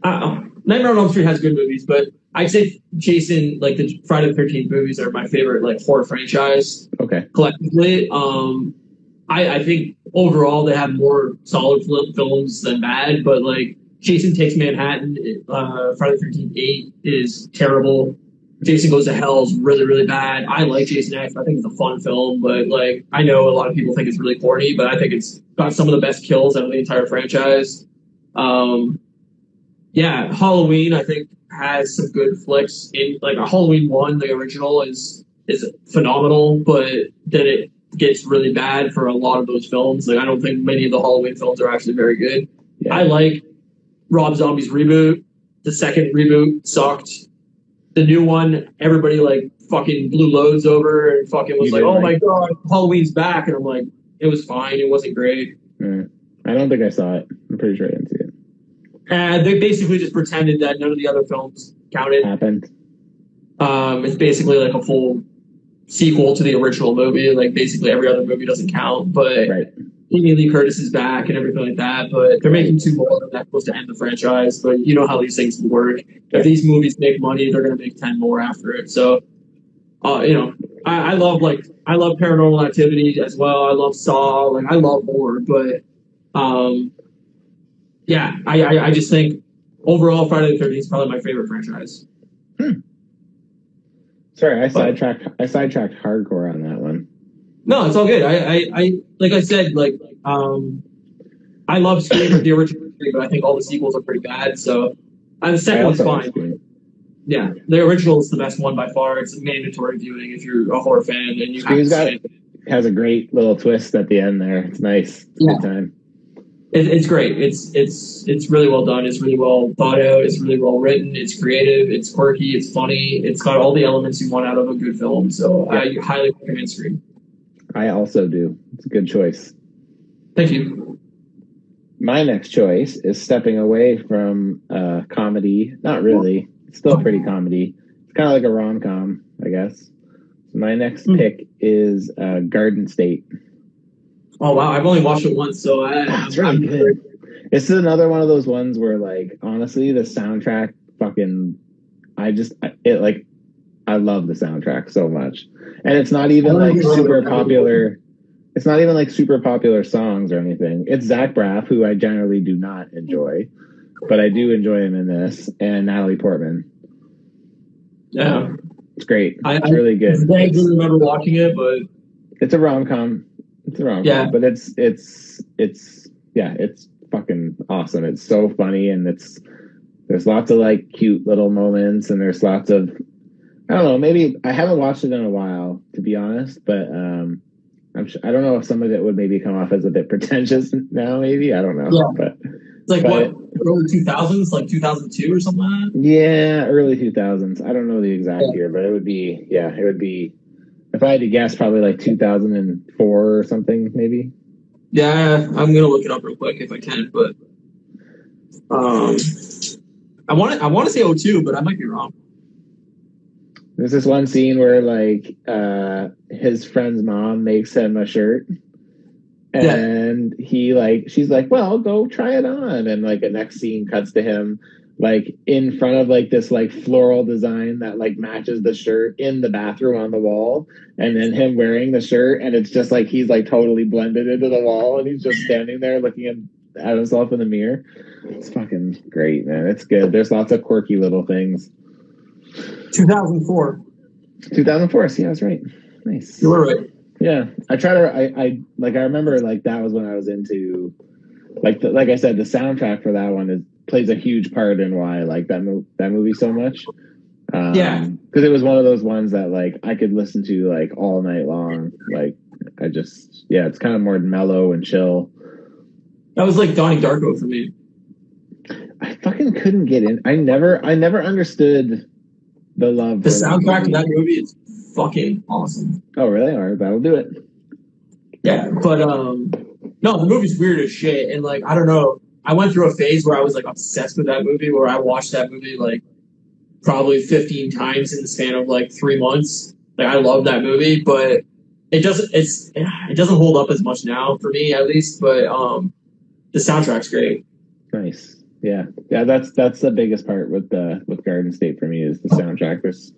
Nightmare on Elm Street has good movies, but I'd say Jason, like the Friday the 13th movies, are my favorite like horror franchise. Okay. Collectively, I think overall they have more solid films than bad, but like Jason Takes Manhattan, Friday the 13th 8 is terrible. Jason Goes to Hell is really, really bad. I like Jason X. I think it's a fun film, but like I know a lot of people think it's really corny, but I think it's got some of the best kills out of the entire franchise. Yeah, Halloween I think has some good flicks. In like a Halloween 1, the original is phenomenal, but then it gets really bad for a lot of those films. Like I don't think many of the Halloween films are actually very good. Yeah. I like Rob Zombie's reboot. The second reboot sucked. The new one, everybody like fucking blew loads over and fucking was like, "Oh my god, Halloween's back!" And I'm like, it was fine. It wasn't great. I don't think I saw it. I'm pretty sure I didn't see it. And they basically just pretended that none of the other films counted. Happened. It's basically like a full sequel to the original movie. Like basically every other movie doesn't count, but right. Jamie Lee Curtis is back and everything like that. But they're making 2 more, and that's supposed to end the franchise. But you know how these things work. If these movies make money, they're going to make 10 more after it. So, you know, I love Paranormal Activity as well. I love Saw. Like I love horror, but yeah, I just think overall Friday the 13th is probably my favorite franchise. Sorry, I sidetracked hardcore on that one. No, it's all good. I like I said, like I love Scream, the original Scream, but I think all the sequels are pretty bad. So the second one's fine. Yeah, the original is the best one by far. It's a mandatory viewing if you're a horror fan, and you have to see it. Has a great little twist at the end there. It's nice. It's a good time. It's great. It's really well done. It's really well thought out. It's really well written. It's creative. It's quirky. It's funny. It's got all the elements you want out of a good film. So I highly recommend Scream. I also do. It's a good choice. Thank you. My next choice is stepping away from comedy. Not really. It's still pretty comedy. It's kind of like a rom-com, I guess. My next pick is Garden State. Oh wow! I've only watched it once, so it's really good. This is another one of those ones where, like, honestly, the soundtrack I love the soundtrack so much, and it's not even like super popular. It's not even like super popular songs or anything. It's Zach Braff, who I generally do not enjoy, but I do enjoy him in this, and Natalie Portman. Yeah, it's great. It's really good. I do remember watching it, but it's a rom-com. It's a rom-com, but it's fucking awesome. It's so funny, and there's lots of like cute little moments, and there's lots of, I don't know, maybe I haven't watched it in a while, to be honest, but I don't know if some of it would maybe come off as a bit pretentious now, maybe, I don't know, but Like what, early 2000s, like 2002 or something like that? Yeah, early 2000s. I don't know the exact year, but it would be, if I had to guess, probably like 2004 or something, maybe. Yeah, I'm going to look it up real quick if I can, but I want to say '02, but I might be wrong. There's this one scene where like his friend's mom makes him a shirt. And she's like, well, go try it on. And like the next scene cuts to him like in front of like this like floral design that like matches the shirt in the bathroom on the wall. And then him wearing the shirt. And it's just like he's like totally blended into the wall. And he's just standing there looking at himself in the mirror. It's fucking great, man. It's good. There's lots of quirky little things. 2004. 2004. See, I was right. Nice. You were right. Yeah, I try to. I remember like that was when I was into, like I said, the soundtrack for that one plays a huge part in why I like that movie so much. Because it was one of those ones that like I could listen to like all night long. Like it's kind of more mellow and chill. That was like Donnie Darko for me. I fucking couldn't get in. I never understood the love. The soundtrack of that movie is fucking awesome. Oh really? All right, that'll do it. Yeah, but no, the movie's weird as shit, and like I don't know, I went through a phase where I was like obsessed with that movie, where I watched that movie like probably 15 times in the span of like 3 months. Like I love that movie, but it doesn't hold up as much now for me at least. But the soundtrack's great. Nice. Yeah. That's the biggest part with Garden State for me is the soundtrack. There's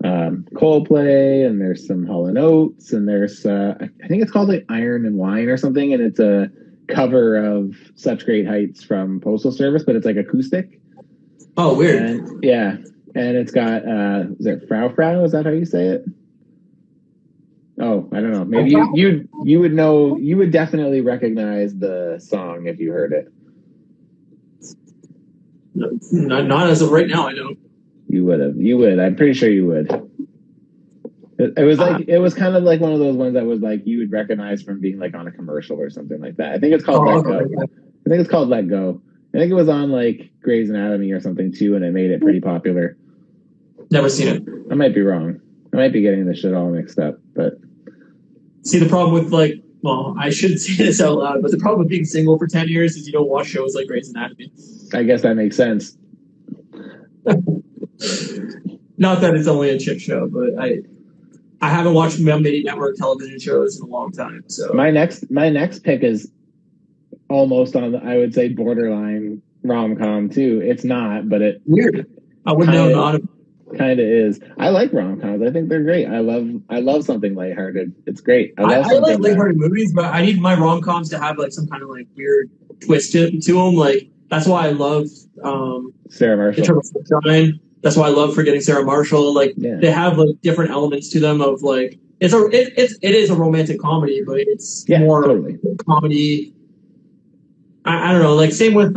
Coldplay and there's some Hall & Oates and there's I think it's called like Iron and Wine or something, and it's a cover of Such Great Heights from Postal Service, but it's like acoustic. Oh, weird. And it's got is it Frau? Is that how you say it? Oh, I don't know. Maybe you would know. You would definitely recognize the song if you heard it. Not as of right now, I know. You would have. You would. I'm pretty sure you would. It was like it was kind of like one of those ones that was like you would recognize from being like on a commercial or something like that. I think it's called Let Go. I think it's called Let Go. I think it was on like Grey's Anatomy or something too, and it made it pretty popular. Never seen it. I might be wrong. I might be getting this shit all mixed up, but see the problem with like, well, I shouldn't say this out loud, but the problem with being single for 10 years is you don't watch shows like Grey's Anatomy. I guess that makes sense. Not that it's only a chick show, but I haven't watched male-made network television shows in a long time. So my next pick is almost on the, I would say, borderline rom-com too. It's not, but it weird. I wouldn't know not. Kind of is. I like rom-coms. I think they're great. I love something lighthearted. It's great. I like lighthearted movies, but I need my rom-coms to have like some kind of like weird twist to them. Like that's why I love Sarah Marshall. That's why I love Forgetting Sarah Marshall. Like they have like different elements to them of like it is a romantic comedy, but it's more comedy. I don't know. Like same with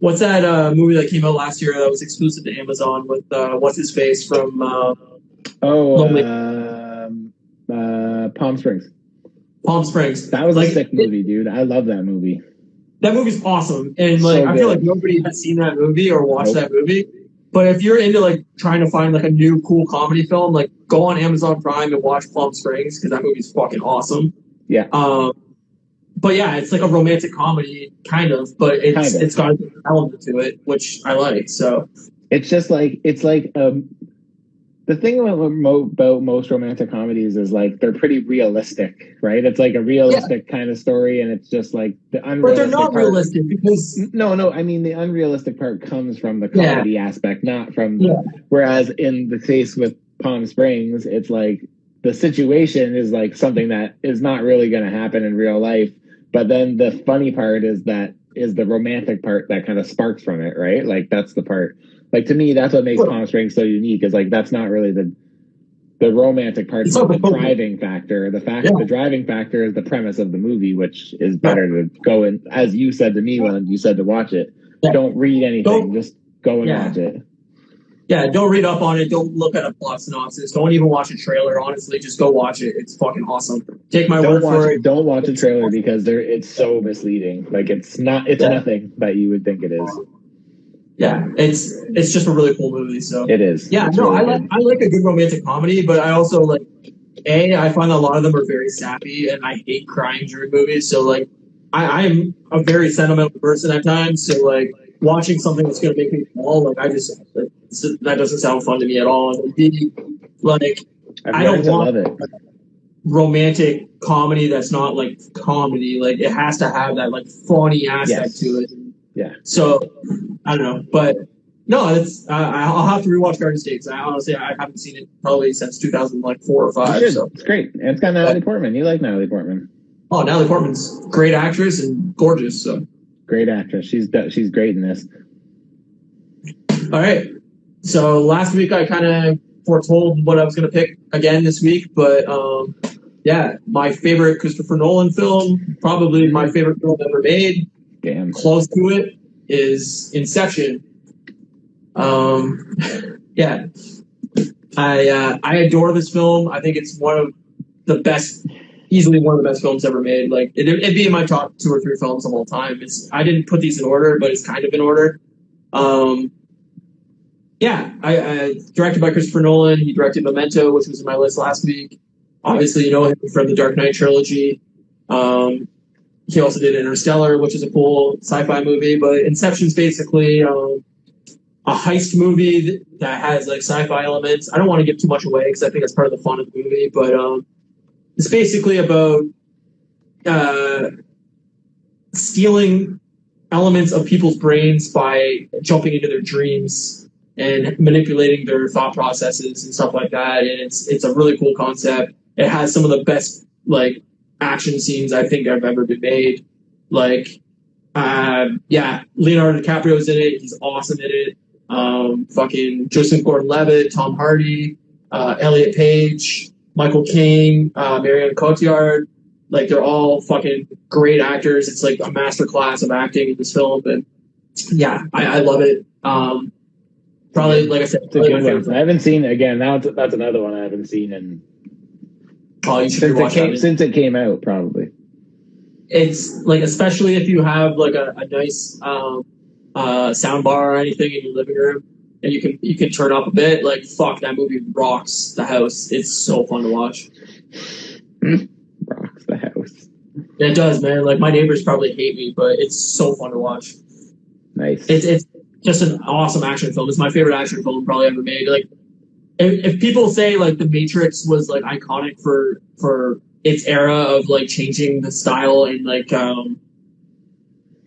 what's that movie that came out last year that was exclusive to Amazon with what's his face from Palm Springs. Palm Springs. That was like, a sick movie, dude. I love that movie. That movie's awesome, and like I feel like nobody has seen that movie or watched that movie. But if you're into like trying to find like a new cool comedy film, like go on Amazon Prime and watch Palm Springs because that movie's fucking awesome. Yeah. But yeah, it's like a romantic comedy kind of, but it's got a different element to it, which I like. So it's just like the thing about most romantic comedies is like they're pretty realistic, right? It's like a realistic kind of story, and it's just like the unrealistic. But they're not realistic because no. I mean, the unrealistic part comes from the comedy aspect, not from. Whereas in the case with Palm Springs, it's like the situation is like something that is not really going to happen in real life. But then the funny part is the romantic part that kind of sparks from it, right? Like that's the part. Like to me, that's what makes Palm Springs so unique. Is like that's not really the romantic part. It's not the driving factor. The driving factor is the premise of the movie, which is better to go in. As you said to me when you said to watch it, don't read anything, just go and watch it. Yeah, don't read up on it. Don't look at a plot synopsis. Don't even watch a trailer. Honestly, just go watch it. It's fucking awesome. Take my word for it. Don't watch a trailer because it's so misleading. Like it's nothing that you would think it is. Yeah, it's just a really cool movie. So it is. Yeah, no, really I like a good romantic comedy, but I also like I find a lot of them are very sappy, and I hate crying during movies. So like I'm a very sentimental person at times. So like watching something that's going to make me fall, like that doesn't sound fun to me at all. And B, like I don't want romantic comedy that's not like comedy. Like it has to have that like funny aspect to it. Yeah. So I don't know, but no, it's I'll have to rewatch Garden State. I honestly haven't seen it probably since 2004 or 5. So it's great, and it's got Natalie Portman. You like Natalie Portman? Oh, Natalie Portman's a great actress and gorgeous. So great actress. She's great in this. All right. So last week I kind of foretold what I was going to pick again this week, but yeah, my favorite Christopher Nolan film, probably my favorite film ever made. Damn. Close to it is Inception. Yeah, I adore this film. I think it's one of the best, easily one of the best films ever made. Like it'd be in my top 2 or 3 films of all time. I didn't put these in order, but it's kind of in order. Yeah, I directed by Christopher Nolan. He directed Memento, which was in my list last week. Obviously, you know him from the Dark Knight trilogy. He also did Interstellar, which is a cool sci-fi movie. But Inception's basically a heist movie that has like sci-fi elements. I don't want to give too much away because I think that's part of the fun of the movie. But it's basically about stealing elements of people's brains by jumping into their dreams and manipulating their thought processes and stuff like that. And it's a really cool concept. It has some of the best like action scenes I think have ever been made. Like, yeah, Leonardo DiCaprio's in it. He's awesome in it. Fucking Joseph Gordon-Levitt, Tom Hardy, Elliot Page, Michael Caine, Marion Cotillard. Like, they're all fucking great actors. It's like a masterclass of acting in this film. And yeah, I love it. Probably, like I said, it's a good one. I haven't seen it again. Now that's another one I haven't seen in since it came out, probably. It's like, especially if you have like a nice sound bar or anything in your living room, and you can turn up a bit. Like, fuck, that movie rocks the house. It's so fun to watch. Rocks the house. It does, man. Like, my neighbors probably hate me, but it's so fun to watch. Nice. It's just an awesome action film. It's my favorite action film probably ever made. Like, if people say like The Matrix was like iconic for its era of like changing the style and like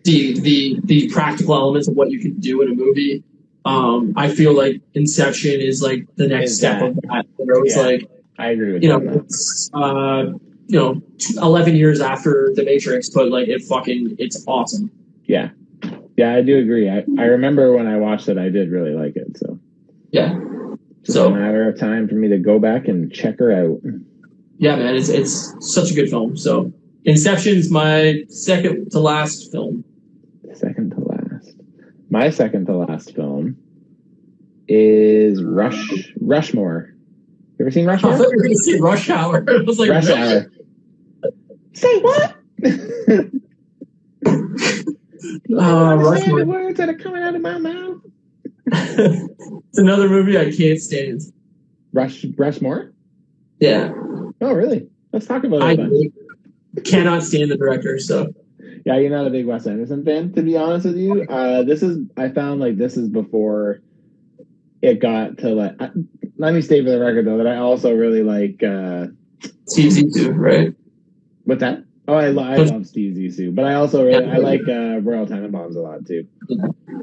the practical elements of what you can do in a movie, I feel like Inception is like the next step of that. Where it's like, I agree with it's 11 years after The Matrix, but like it's awesome. Yeah, I do agree. I remember when I watched it, I did really like it. So yeah. Just a matter of time for me to go back and check her out. Yeah, man, it's such a good film. So Inception's my second to last film. Second to last. My second to last film is Rushmore. You ever seen Rushmore? I thought you were going to say Rush Hour. I was like, Rush Hour. Say what? Rushmore. The words that are coming out of my mouth. It's another movie I can't stand. Rushmore? Yeah. Oh, really? Let's talk about it. I cannot stand the director, so. Yeah, you're not a big Wes Anderson fan, to be honest with you. I found like this is before it got to like. Let me state for the record though that I also really like. Steve Zissou, right? What's that? Oh, I love Steve Zissou, but I also I like Royal Tenenbaums a lot too.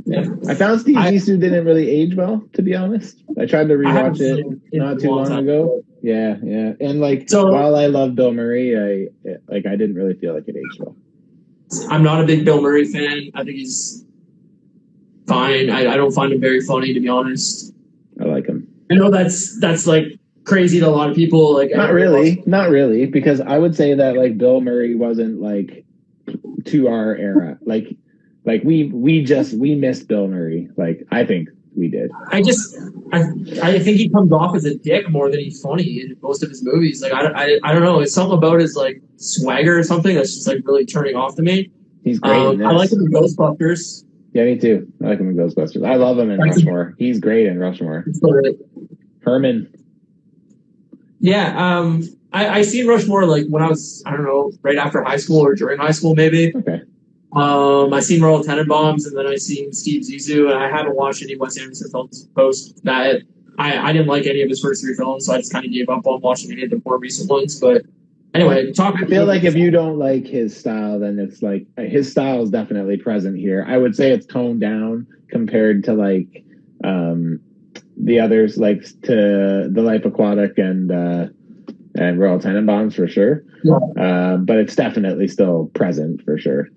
Yeah. I found Steve Zissou didn't really age well, to be honest. I tried to rewatch it not too long ago. Yeah, and like while I love Bill Murray, I didn't really feel like it aged well. I'm not a big Bill Murray fan. I think he's fine. I don't find him very funny, to be honest. I like him. I know that's like crazy to a lot of people. Like, not really, because I would say that like Bill Murray wasn't like to our era. Like we missed Bill Murray. Like I think we did. I think he comes off as a dick more than he's funny in most of his movies. Like I don't know. It's something about his like swagger or something that's just like really turning off to me. He's great. In this. I like him in Ghostbusters. Yeah, me too. I like him in Ghostbusters. I love him in Rushmore. He's great in Rushmore. Herman. Yeah, I seen Rushmore like when I was, I don't know, right after high school or during high school maybe. Okay. I seen Royal Tenenbaums, and then I seen Steve Zissou, and I haven't watched any Wes Anderson films post that. I didn't like any of his first 3 films, so I just kind of gave up on watching any of the more recent ones. But anyway, I feel like if you don't like his style, then it's like his style is definitely present here. I would say it's toned down compared to like the others, like to The Life Aquatic and Royal Tenenbaums for sure. Yeah. But it's definitely still present for sure.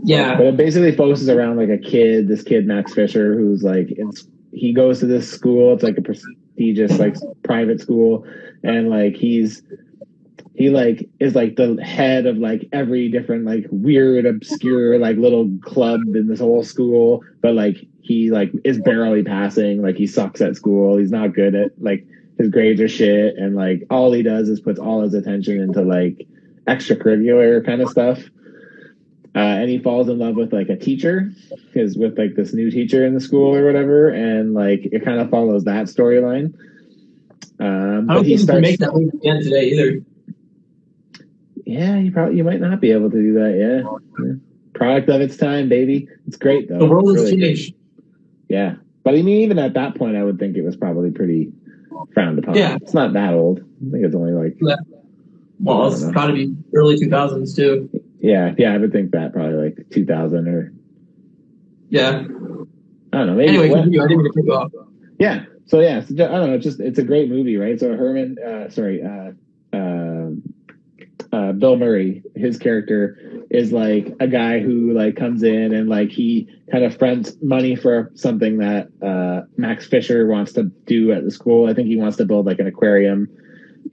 Yeah. But it basically focuses around like this kid Max Fisher, who's like he goes to this school. It's like a prestigious like private school, and like he is like the head of like every different like weird obscure like little club in this whole school, but like he like is barely passing. Like he sucks at school. He's not good at like his grades are shit, and like all he does is puts all his attention into like extracurricular kind of stuff. And he falls in love with like a teacher, with like this new teacher in the school or whatever, and like it kind of follows that storyline. I don't think you can make that movie again today either. Yeah, you might not be able to do that. Yeah. Product of its time, baby. It's great though. The world has changed. Yeah, but I mean, even at that point, I would think it was probably pretty frowned upon. Yeah, it's not that old. I think it's only like. Yeah. Well, it's got to be early 2000s too. Yeah, I would think that probably like 2000 or. Yeah. I don't know. Maybe anyway, continue. I didn't mean to pick up. Yeah. So yeah, I don't know. It's a great movie, right? So Herman, Bill Murray, his character is like a guy who like comes in and like he kind of fronts money for something that Max Fisher wants to do at the school. I think he wants to build like an aquarium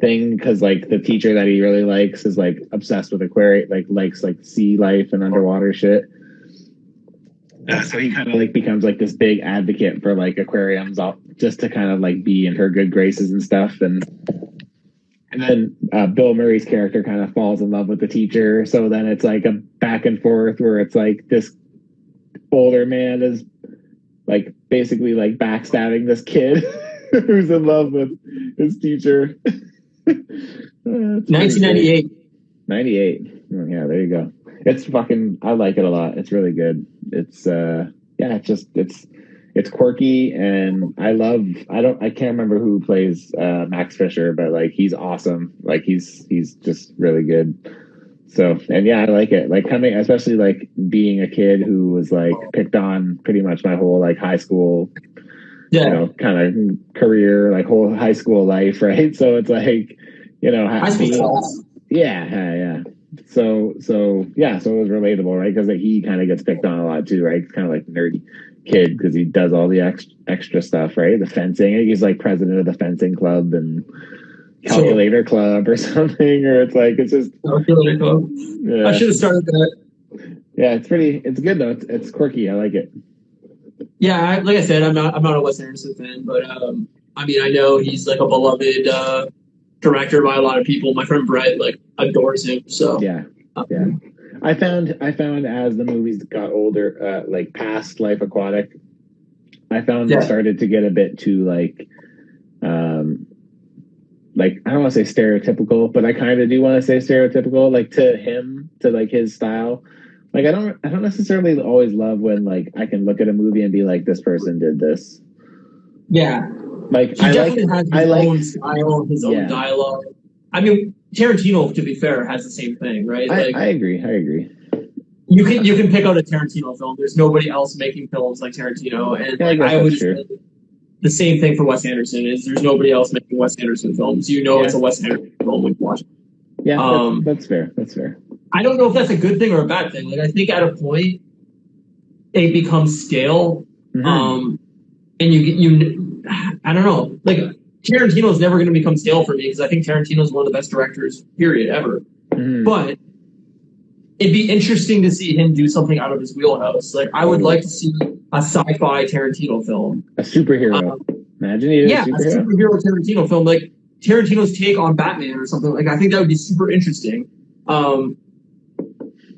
thing because like the teacher that he really likes is like obsessed with aquarium, like likes like sea life and underwater shit. So he kind of like becomes like this big advocate for like aquariums, just to kind of like be in her good graces and stuff. And then Bill Murray's character kind of falls in love with the teacher. So then it's like a back and forth where it's like this older man is like basically like backstabbing this kid who's in love with his teacher. 1998. 98. Oh, yeah, there you go. It's fucking. I like it a lot. It's really good. It's it's quirky, and I can't remember who plays Max Fisher, but like he's awesome. Like he's just really good. So, and yeah, I like it. Like coming, especially like being a kid who was like picked on pretty much my whole like high school. Yeah. You know, kind of career, like whole high school life, right? So it's like, you know, high school. Yeah. So it was relatable, right? Because like, he kind of gets picked on a lot too, right? It's kind of like nerdy kid because he does all the extra stuff, right? The fencing. He's like president of the fencing club and calculator club or something, or it's like it's just calculator club. Yeah. I should have started that. Yeah, it's good though. It's quirky. I like it. Yeah, like I said, I'm not a Wes Anderson fan, but I mean, I know he's like a beloved director by a lot of people. My friend Brett like adores him. So yeah. I found as the movies got older, like past Life Aquatic, I found it started to get a bit too like I don't want to say stereotypical, but I kind of do want to say stereotypical, like to him, to like his style. Like I don't necessarily always love when like I can look at a movie and be like, this person did this. Yeah. Like he definitely has his own style, his own dialogue. I mean, Tarantino, to be fair, has the same thing, right? Like, I agree. You can pick out a Tarantino film. There's nobody else making films like Tarantino, and I would say the same thing for Wes Anderson. Is there's nobody else making Wes Anderson films? You know, it's a Wes Anderson film when you watch it. Yeah, that's fair. That's fair. I don't know if that's a good thing or a bad thing. Like, I think at a point it becomes stale, and I don't know. Like, Tarantino is never going to become stale for me because I think Tarantino is one of the best directors, period, ever. Mm-hmm. But it'd be interesting to see him do something out of his wheelhouse. Like, I would like to see a sci-fi Tarantino film. A superhero. Imagine you did a superhero Tarantino film, like Tarantino's take on Batman or something. Like, I think that would be super interesting.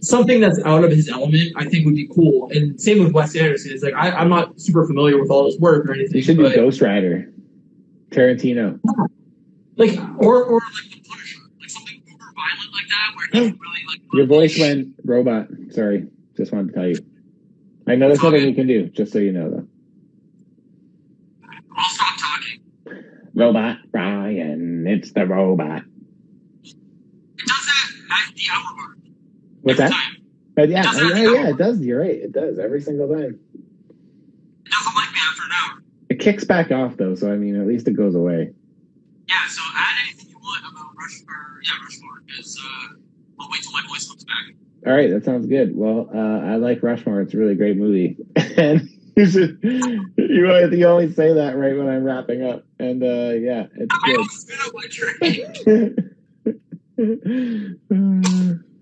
Something that's out of his element, I think, would be cool. And same with Wes Anderson. It's like I'm not super familiar with all his work or anything. You should do Ghost Rider, Tarantino. Like or like The Punisher, like something super violent like that, where he really like. Your voice went robot. Sorry, just wanted to tell you. I know that's something you can do. Just so you know, though. I'll stop talking. Robot Ryan, it's the robot. It does that at the hour mark. What's that? Yeah, it does. You're right. It does every single time. It doesn't like me after an hour. It kicks back off though, so I mean, at least it goes away. Yeah. So add anything you want about Rushmore, because I'll wait till my voice comes back. All right, that sounds good. Well, I like Rushmore. It's a really great movie, and you always say that right when I'm wrapping up, and yeah, it's good. I almost spit out my drink.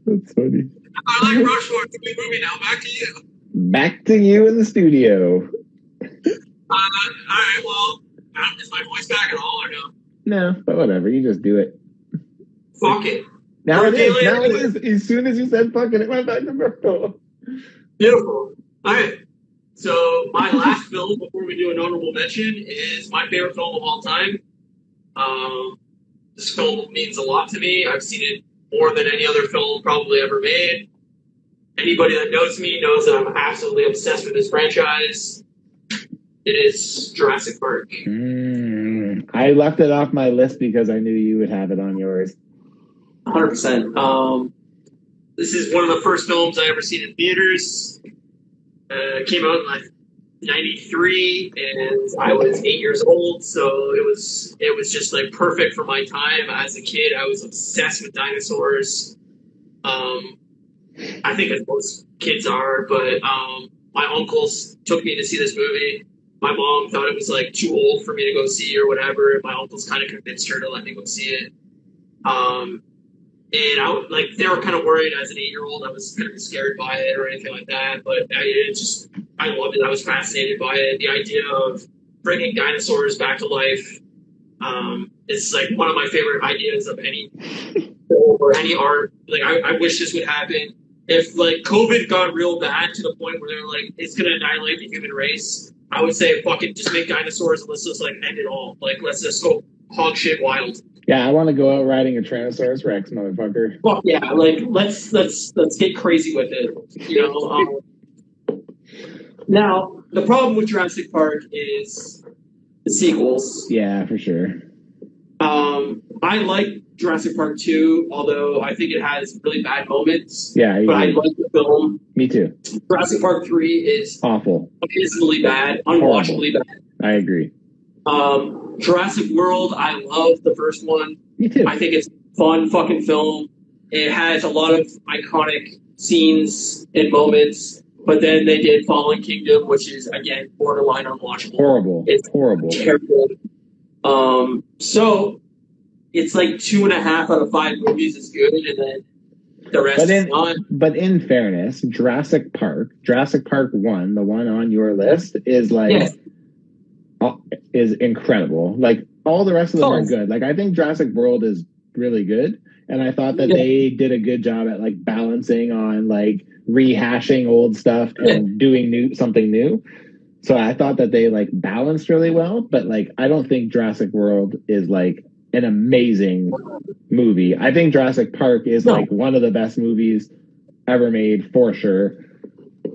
That's funny. I like Rushmore. It's a good movie now. Back to you. Back to you in the studio. All right. Well, is my voice back at all or no? No, but whatever. You just do it. Fuck it. Now it is. As soon as you said fuck it went back to Virgo. Beautiful. All right. So my last film before we do an honorable mention is my favorite film of all time. This film means a lot to me. I've seen it more than any other film probably ever made. Anybody that knows me knows that I'm absolutely obsessed with this franchise. It is Jurassic Park. I left it off my list because I knew you would have it on yours. 100%. This is one of the first films I ever seen in theaters. It came out in like 93, and I was 8 years old, so it was just like perfect for my time. As a kid, I was obsessed with dinosaurs. I think as most kids are, but my uncles took me to see this movie. My mom thought it was like too old for me to go see or whatever, and my uncles kind of convinced her to let me go see it. And they were kind of worried as an 8-year-old I was going to be scared by it or anything like that. But I loved it. I was fascinated by it. The idea of bringing dinosaurs back to life is like one of my favorite ideas of any film or any art. Like I wish this would happen. If like COVID got real bad to the point where they're like it's going to annihilate the human race, I would say fucking just make dinosaurs and let's just like end it all. Like let's just go hog shit wild. Yeah, I want to go out riding a Tyrannosaurus Rex, motherfucker. Well, yeah, like let's get crazy with it, you know. Now the problem with Jurassic Park is the sequels. Yeah, for sure. I like Jurassic Park 2, although I think it has really bad moments. Yeah, but I like the film. Me too. Jurassic Park 3 is awful, abysmally bad, unwatchably bad. I agree. Jurassic World, I love the first one. Me too. I think it's a fun fucking film. It has a lot of iconic scenes and moments, but then they did Fallen Kingdom, which is, again, borderline unwatchable. Horrible. It's horrible. Terrible. So it's like 2.5 out of 5 movies is good, and then the rest is not. But in fairness, Jurassic Park 1, the one on your list, is like... Yes. Is incredible. Like all the rest of them are good. Like I think Jurassic World is really good, and I thought that they did a good job at like balancing on like rehashing old stuff and doing something new. So I thought that they like balanced really well. But like I don't think Jurassic World is like an amazing movie. I think Jurassic Park is like one of the best movies ever made for sure.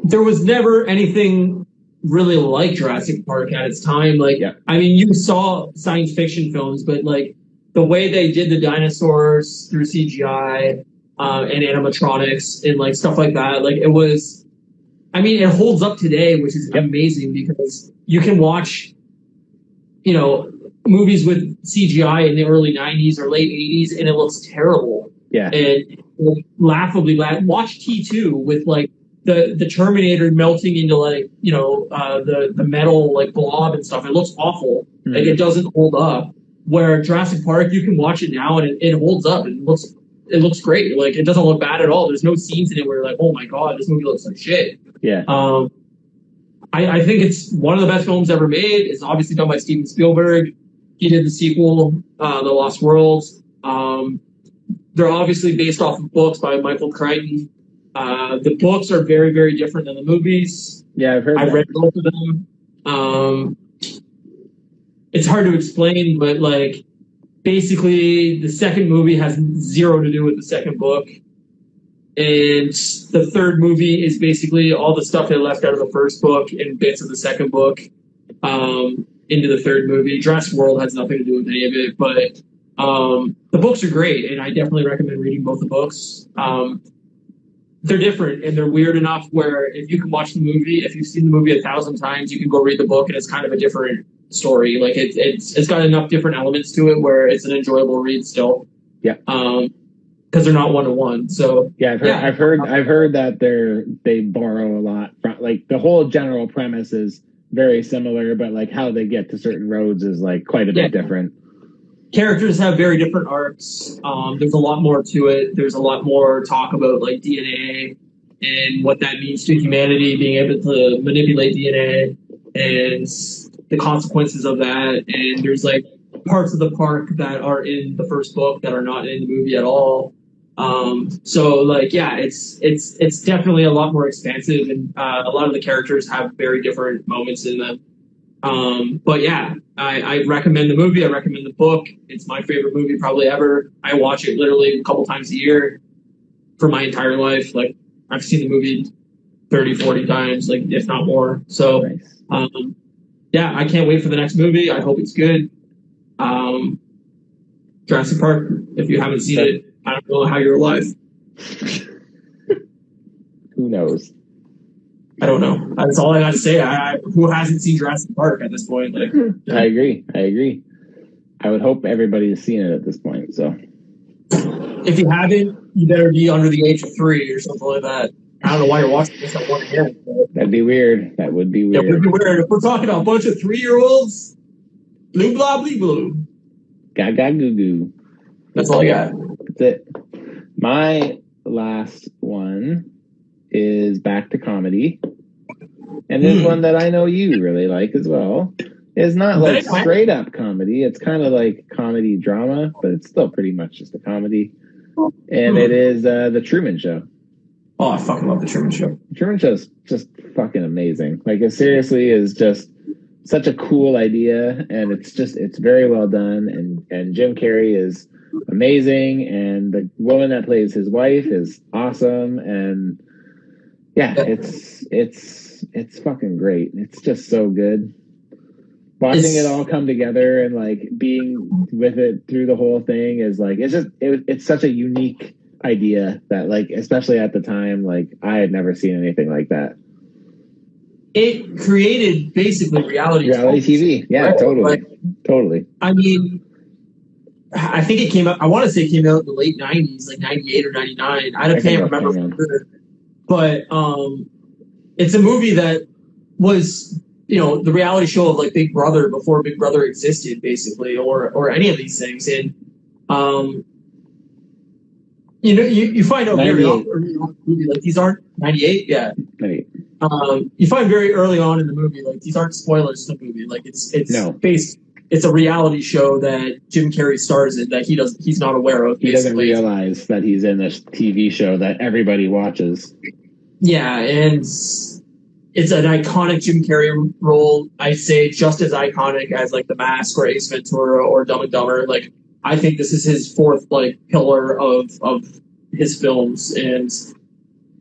There was never anything really like Jurassic Park at its time. Like, I mean, you saw science fiction films, but like the way they did the dinosaurs through CGI and animatronics and like stuff like that, like it was, I mean, it holds up today, which is amazing because you can watch, you know, movies with CGI in the early 90s or late 80s and it looks terrible. Yeah. And laughably bad. Watch T2 with like the Terminator melting into like, you know, the metal like blob and stuff. It looks awful. Mm-hmm. Like it doesn't hold up. Where Jurassic Park, you can watch it now and it holds up. It looks great. Like it doesn't look bad at all. There's no scenes in it where you're like, oh my god, this movie looks like shit. Yeah. I think it's one of the best films ever made. It's obviously done by Steven Spielberg. He did the sequel, The Lost World. They're obviously based off of books by Michael Crichton. The books are very, very different than the movies. Yeah, I've heard. I've read both of them. It's hard to explain, but like basically the second movie has zero to do with the second book. And the third movie is basically all the stuff they left out of the first book and bits of the second book into the third movie. Jurassic World has nothing to do with any of it, but the books are great, and I definitely recommend reading both the books. They're different, and they're weird enough where if you can watch the movie, if you've seen the movie 1,000 times, you can go read the book, and it's kind of a different story. Like it's got enough different elements to it where it's an enjoyable read still. Yeah. Because they're not 1-to-1. So yeah, I've heard that they borrow a lot from, like, the whole general premise is very similar, but like how they get to certain roads is like quite a bit different. Characters have very different arcs. There's a lot more to it. There's a lot more talk about like DNA and what that means to humanity, being able to manipulate DNA and the consequences of that. And there's like parts of the park that are in the first book that are not in the movie at all. So like, yeah, it's definitely a lot more expansive, and a lot of the characters have very different moments in them. But yeah, I recommend the movie. I recommend the book. It's my favorite movie probably ever. I watch it literally a couple times a year for my entire life. Like I've seen the movie 30, 40 times, like if not more. So, yeah, I can't wait for the next movie. I hope it's good. Jurassic Park, if you haven't seen it, I don't know how you're alive. Who knows? I don't know. That's all I got to say. Who hasn't seen Jurassic Park at this point? Like, I agree. I would hope everybody has seen it at this point. So, if you haven't, you better be under the age of 3 or something like that. I don't know why you're watching this at 1 a.m. That'd be weird. That would be weird. That would be weird. If we're talking a bunch of 3-year-olds, blue blah blue blue. Gaga goo goo. That's all I got. That's it. My last one is back to comedy, and this one that I know you really like as well. It's not like straight up comedy. It's kind of like comedy drama, but it's still pretty much just a comedy. And it is the Truman Show. Oh, I fucking love the Truman Show. The Truman Show is just fucking amazing. Like, it seriously is just such a cool idea, and it's very well done. And Jim Carrey is amazing, and the woman that plays his wife is awesome. And yeah, it's fucking great. It's just so good. Watching it all come together and like being with it through the whole thing is like, it's such a unique idea that, like, especially at the time, like I had never seen anything like that. It created basically reality TV. Yeah, right? Totally. I mean, I think it came out, I want to say it came out in the late 90s, like 98 or 99. I can't remember for sure. But it's a movie that was, the reality show of like Big Brother before Big Brother existed, basically, or any of these things. And you find out very early on in the movie, like these aren't 98, yeah. 98. You find very early on in the movie, like these aren't spoilers to the movie. Like it's based. It's a reality show that Jim Carrey stars in that he's not aware of. He doesn't realize that he's in this TV show that everybody watches. Yeah, and it's an iconic Jim Carrey role. I say just as iconic as like The Mask or Ace Ventura or Dumb and Dumber. Like I think this is his fourth like pillar of his films, and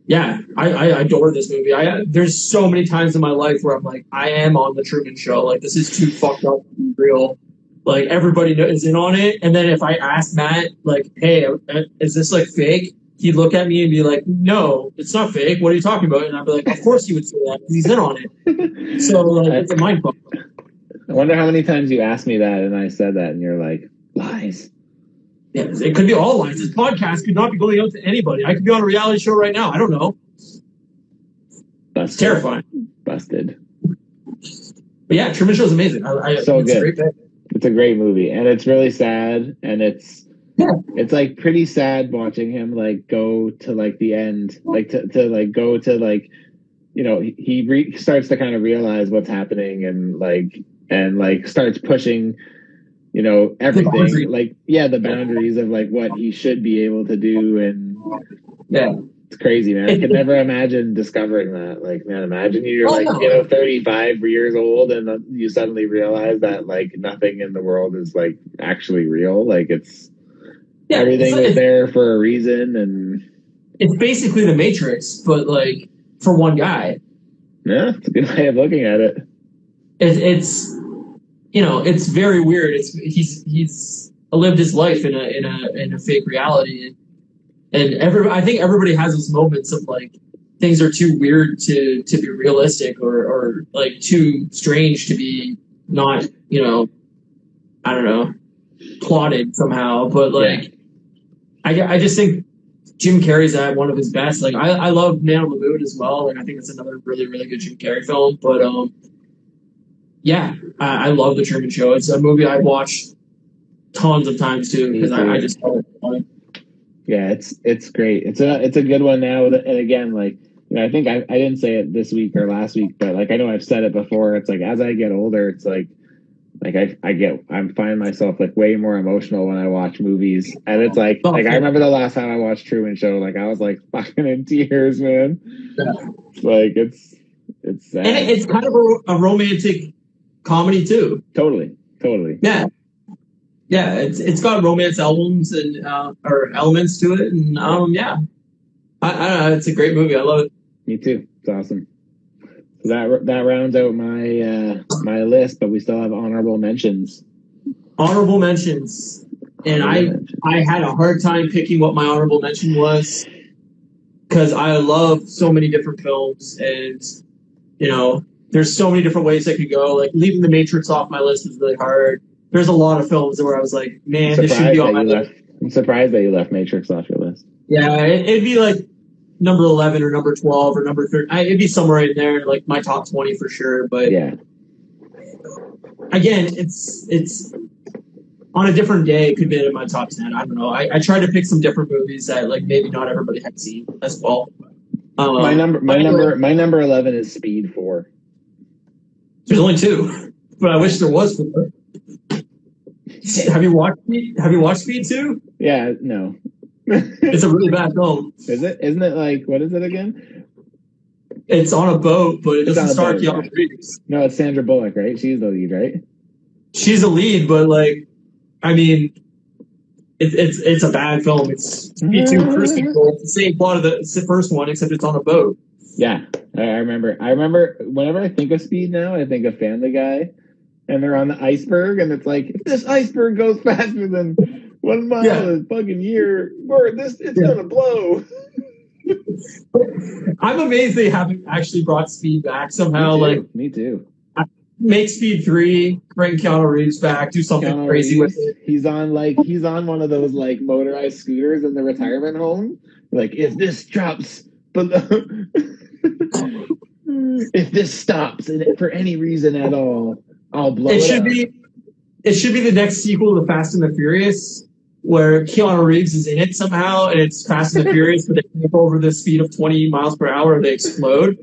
yeah, I adore this movie. There's so many times in my life where I'm like, I am on the Truman Show. Like this is too fucked up to be real. Like everybody is in on it, and then if I asked Matt, like, hey, is this like fake? He'd look at me and be like, no, it's not fake. What are you talking about? And I'd be like, of course he would say that because he's in on it. So like, it's a mind fuck. I wonder how many times you asked me that and I said that and you're like, lies. Yeah, it could be all lies. This podcast could not be going out to anybody. I could be on a reality show right now. I don't know. It's terrifying. Busted. But yeah, Truman Show is amazing. So good. It's a great movie, and it's really sad, and it's like pretty sad watching him like go to like the end, like to like go to like he starts to kind of realize what's happening and starts pushing, everything, the boundaries of like what he should be able to do. And it's crazy, man. I could never imagine discovering that. Like, man, imagine you're 35 years old and you suddenly realize that like nothing in the world is like actually real. Like everything was there for a reason, and it's basically the Matrix, but like for one guy. Yeah, it's a good way of looking at it. It's it's very weird. He's lived his life in a fake reality, and I think everybody has those moments of like things are too weird to be realistic, or like too strange to be not I don't know, plotted somehow. But like I just think Jim Carrey's at one of his best. Like I love Man on the Moon as well. Like I think it's another really, really good Jim Carrey film. But I love The Truman Show. It's a movie I've watched tons of times too because I just love it. Yeah, it's great. It's a good one now. And again, like I think I didn't say it this week or last week, but like I know I've said it before. It's like as I get older, it's like I'm finding myself like way more emotional when I watch movies, and it's like I remember the last time I watched Truman Show, like I was like fucking in tears, man. Yeah. Like it's sad. And it's kind of a romantic comedy too. Totally. Yeah. It's got romance albums and or elements to it, and I don't know. It's a great movie. I love it. Me too. It's awesome. So that rounds out my my list, but we still have honorable mentions. Honorable mentions, and I had a hard time picking what my honorable mention was because I love so many different films, and there's so many different ways I could go. Like leaving The Matrix off my list was really hard. There's a lot of films where I was like, man, this should be on my list. I'm surprised that you left Matrix off your list. Yeah, it'd be like number 11 or number 12 or number 13. It'd be somewhere in there, like my top 20 for sure. But yeah, again, it's on a different day. It could be in my top 10. I don't know. I tried to pick some different movies that like maybe not everybody had seen as well. My number 11 is Speed 4. There's only 2, but I wish there was 4. Have you watched Speed 2? Yeah, no. It's a really bad film. Is it? Isn't it like, what is it again? It's on a boat, but it doesn't star Keanu Reeves. No, it's Sandra Bullock, right? She's the lead, right? She's the lead, but like, I mean, it's a bad film. It's Speed 2 Cruise Control. It's the same plot of the first one, except it's on a boat. Yeah, I remember. Whenever I think of Speed now, I think of Family Guy, and they're on the iceberg, and it's like, if this iceberg goes faster than 1 mile a fucking year, it's gonna blow. I'm amazed they haven't actually brought Speed back somehow. Me too. Make Speed 3, bring Keanu Reeves back, do something crazy with it. He's on one of those like motorized scooters in the retirement home. Like, if this drops below, if this stops for any reason at all, I'll blow it up. It should be the next sequel to Fast and the Furious, where Keanu Reeves is in it somehow, and it's Fast and the Furious, but they take over the speed of 20 miles per hour and they explode.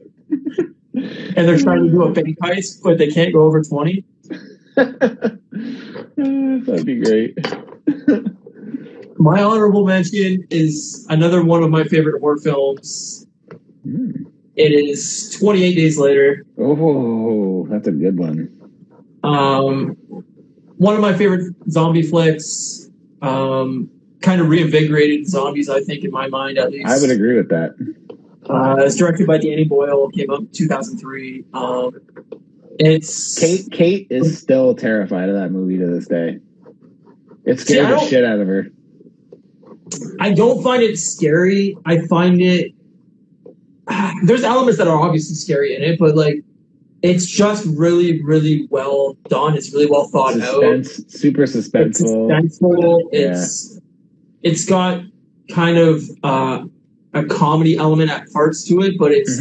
And they're trying to do a bank heist, but they can't go over 20. That'd be great. My honorable mention is another one of my favorite horror films. It is 28 Days Later. Oh, that's a good one. One of my favorite zombie flicks. Kind of reinvigorated zombies, I think, in my mind, at least. I would agree with that. It's directed by Danny Boyle. Came out in 2003. It's Kate is still terrified of that movie to this day. It scared the shit out of her. I don't find it scary. I find it. There's elements that are obviously scary in it, but like, it's just really, really well done. It's really well thought out. Super suspenseful. It's got kind of a comedy element at parts to it, but it's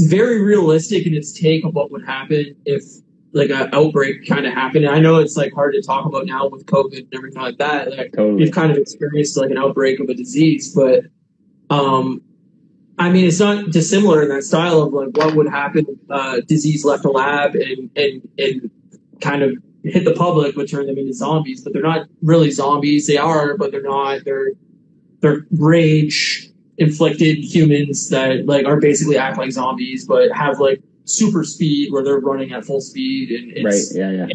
very realistic in its take of what would happen if like an outbreak kind of happened. And I know it's like hard to talk about now with COVID and everything like that. Like, we've kind of experienced like an outbreak of a disease, but I mean, it's not dissimilar in that style of like what would happen if disease left a lab and kind of hit the public would turn them into zombies, but they're not really zombies. They are, but they're not. They're rage inflicted humans that like are basically act like zombies, but have like super speed where they're running at full speed, and it's, right, yeah.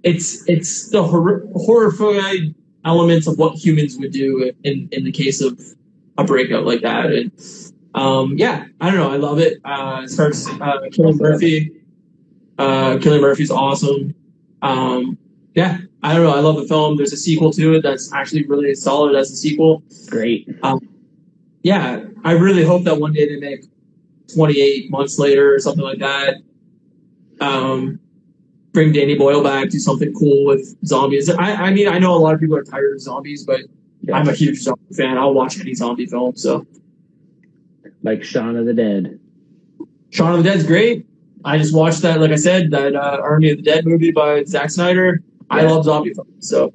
it's the horrified elements of what humans would do in the case of a breakout like that. And I don't know, I love it. It starts Killing Murphy. Killing Murphy's awesome. I don't know, I love the film. There's a sequel to it that's actually really solid as a sequel. Great. I really hope that one day they make 28 months later or something like that. Bring Danny Boyle back, do something cool with zombies. I mean, I know a lot of people are tired of zombies, but I'm a huge zombie fan. I'll watch any zombie film. So, like Shaun of the Dead. Shaun of the Dead's great. I just watched that, like I said, that Army of the Dead movie by Zack Snyder. I love zombie films. So,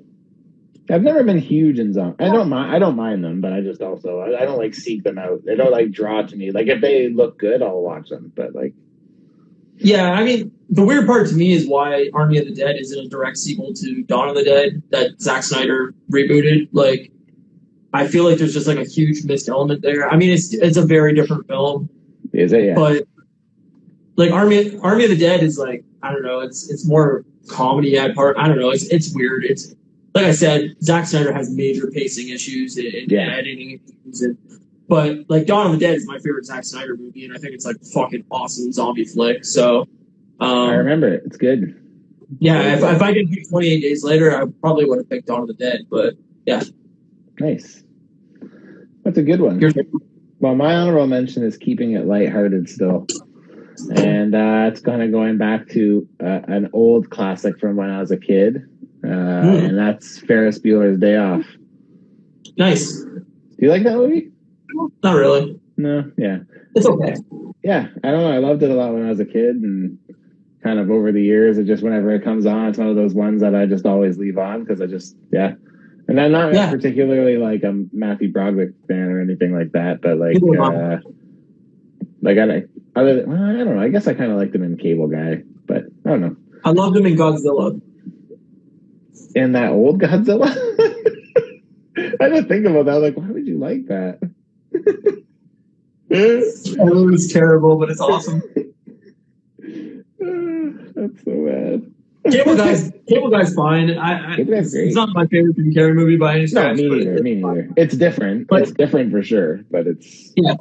I've never been huge in zombies. I don't mind them, but I just also I don't like seek them out. They don't like draw to me. Like if they look good, I'll watch them. But like, yeah, I mean, the weird part to me is why Army of the Dead isn't a direct sequel to Dawn of the Dead that Zack Snyder rebooted. Like, I feel like there's just like a huge missed element there. I mean, it's a very different film. Is it? Yeah. But like Army of the Dead is like, I don't know, it's more comedy at part. I don't know, it's weird. It's like I said, Zack Snyder has major pacing issues and editing issues, but like Dawn of the Dead is my favorite Zack Snyder movie, and I think it's like a fucking awesome zombie flick. So I remember it. It's good. Yeah, if I could pick 28 Days Later, I probably would have picked Dawn of the Dead. But yeah, nice. That's a good one. Well, my honorable mention is keeping it lighthearted still. And it's kind of going back to an old classic from when I was a kid. And that's Ferris Bueller's Day Off. Nice. Do you like that movie? Not really. No, yeah. It's okay. Yeah, I don't know. I loved it a lot when I was a kid, and kind of over the years, it just whenever it comes on, it's one of those ones that I just always leave on because I just, And I'm not particularly like a Matthew Broderick fan or anything like that, but like I don't know. I guess I kind of liked him in Cable Guy, but I don't know. I loved him in Godzilla. In that old Godzilla? I didn't think about that. Like, why would you like that? That movie's terrible, but it's awesome. That's so bad. Cable Guy's fine. It's not my favorite Jim Carrey movie by any stretch. No, me neither. It's different. It's different for sure, but it's yeah.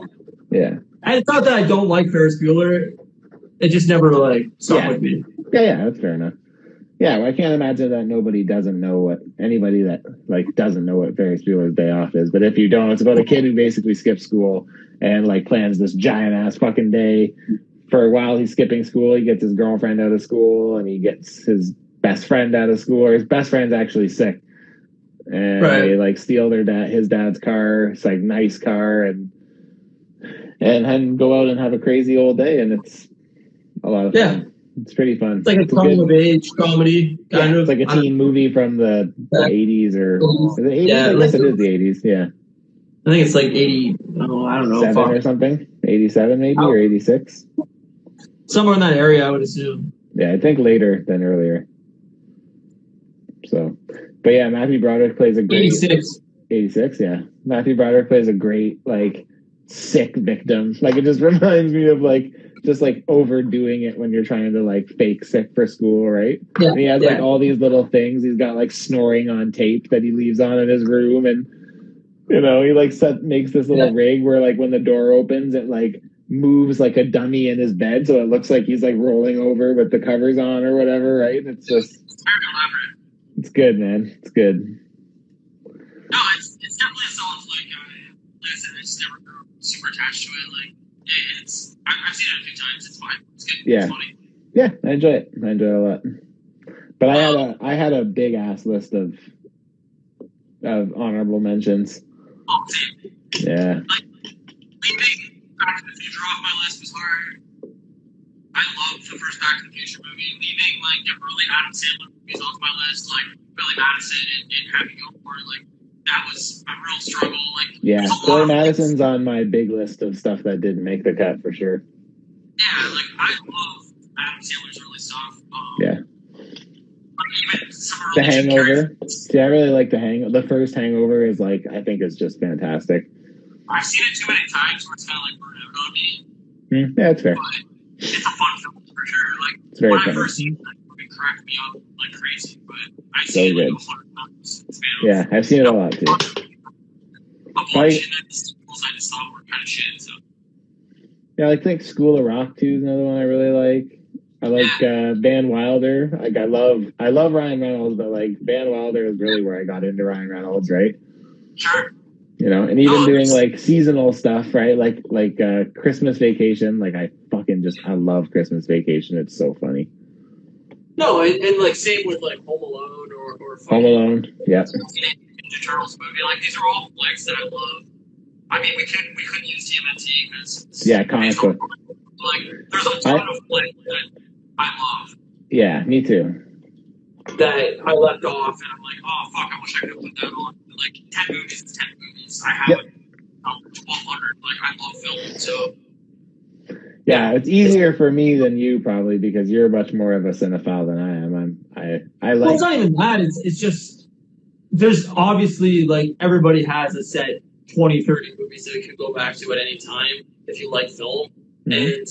And it's not that I don't like Ferris Bueller. It just never like stuck with me. Yeah, that's fair enough. Yeah, well, I can't imagine that anybody that doesn't know what Ferris Bueller's Day Off is. But if you don't, it's about a kid who basically skips school and like plans this giant ass fucking day. For a while, he's skipping school. He gets his girlfriend out of school, and he gets his best friend out of school. Or his best friend's actually sick, and they like steal his dad's car. It's like nice car, and then go out and have a crazy old day. And it's a lot of fun. It's pretty fun. It's like a coming of age comedy. Kind of. It's like a teen movie from the 80s or the 80s. Yeah, I guess it is the 80s. Yeah. I think it's like 80. Oh, I don't know. 7 or something. 87 maybe or 86. Somewhere in that area, I would assume. Yeah, I think later than earlier. So, but yeah, Matthew Broderick plays a great 86. 86, yeah. Matthew Broderick plays a great like sick victim. Like it just reminds me of like just like overdoing it when you're trying to like fake sick for school, right? Yeah, and he has like all these little things. He's got like snoring on tape that he leaves on in his room, and he like makes this little rig where like when the door opens, it like moves like a dummy in his bed, so it looks like he's like rolling over with the covers on or whatever, right? It's just very elaborate. It's good, man. It's good. No, it's definitely a solid flick. Like I said, I just never grew super attached to it. Like I've seen it a few times. It's fine. It's good. Yeah. It's funny. Yeah, I enjoy it. I enjoy it a lot. But I had a big ass list of honorable mentions. Oh, same. Yeah. Like leaving Back to the Future off my list was hard. I love the first Back to the Future movie. Leaving like the early Adam Sandler movies off my list, like Billy Madison and Happy Gilmore, like that was a real struggle. Like, Yeah, there's a lot Billy of Madison's on my big list of stuff that didn't make the cut for sure. Yeah, like I love Adam Sandler's early stuff. Yeah. Like even some The early Jim Hangover. Carrey. See, I really like the first Hangover is like, I think it's just fantastic. I've seen it too many times where it's kind of like burned out on me. Yeah, that's fair. But it's a fun film for sure. Like It's very when I funny. first seen it, it cracked me up like crazy. But I've So seen it good. like 100 times. It's been Yeah, I've seen it a lot too. a bunch, and then the sequels I just thought were kind of shit. So Yeah, I think School of Rock too is another one I really like. I like Van Wilder. Like I love Ryan Reynolds, but like Van Wilder is really where I got into Ryan Reynolds, right? sure. You know, and even doing like seasonal stuff, right? Like Christmas Vacation. Like I love Christmas Vacation. It's so funny. No, and like same with like Home Alone or Home Alone. Yeah. Ninja Turtles movie. Like these are all flicks that I love. I mean, we couldn't use TMNT because Comic book. Like there's a ton of flicks that I love. Yeah, me too. That I left off, and I'm like, oh fuck, I wish I could have put that on. But, like 10 movies is 10 movies. I have 1,200. Like I love film, so. Yeah, it's easier for me than you probably because you're much more of a cinephile than I am. I like. Well, it's not even that. It's just there's obviously like everybody has a set 20, 30 movies that you can go back to at any time if you like film, and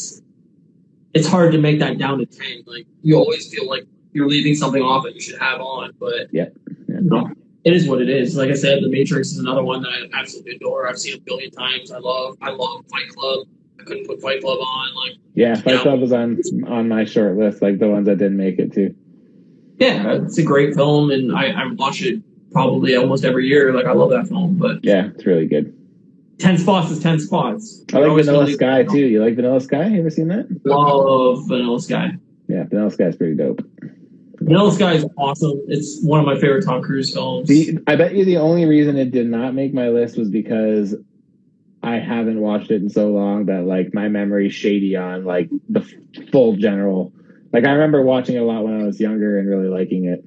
it's hard to make that down to 10. Like you always feel like you're leaving something off that you should have on, but yeah. You know, it is what it is. Like I said, The Matrix is another one that I absolutely adore. I've seen a billion times. I love Fight Club. I couldn't put Fight Club on. Like Fight Club was on my short list, like the ones that didn't make it too. Yeah, it's a great film, and I watch it probably almost every year. Like I love that film, but yeah, it's really good. 10 spots is 10 spots. I like Vanilla Sky too. You like Vanilla Sky? You ever seen that? Love Vanilla Sky. Yeah, Vanilla Sky is pretty dope. Vanilla Sky is awesome. It's one of my favorite Tom Cruise films. I bet you the only reason it did not make my list was because I haven't watched it in so long that like my memory's shady on like the full general. Like I remember watching it a lot when I was younger and really liking it.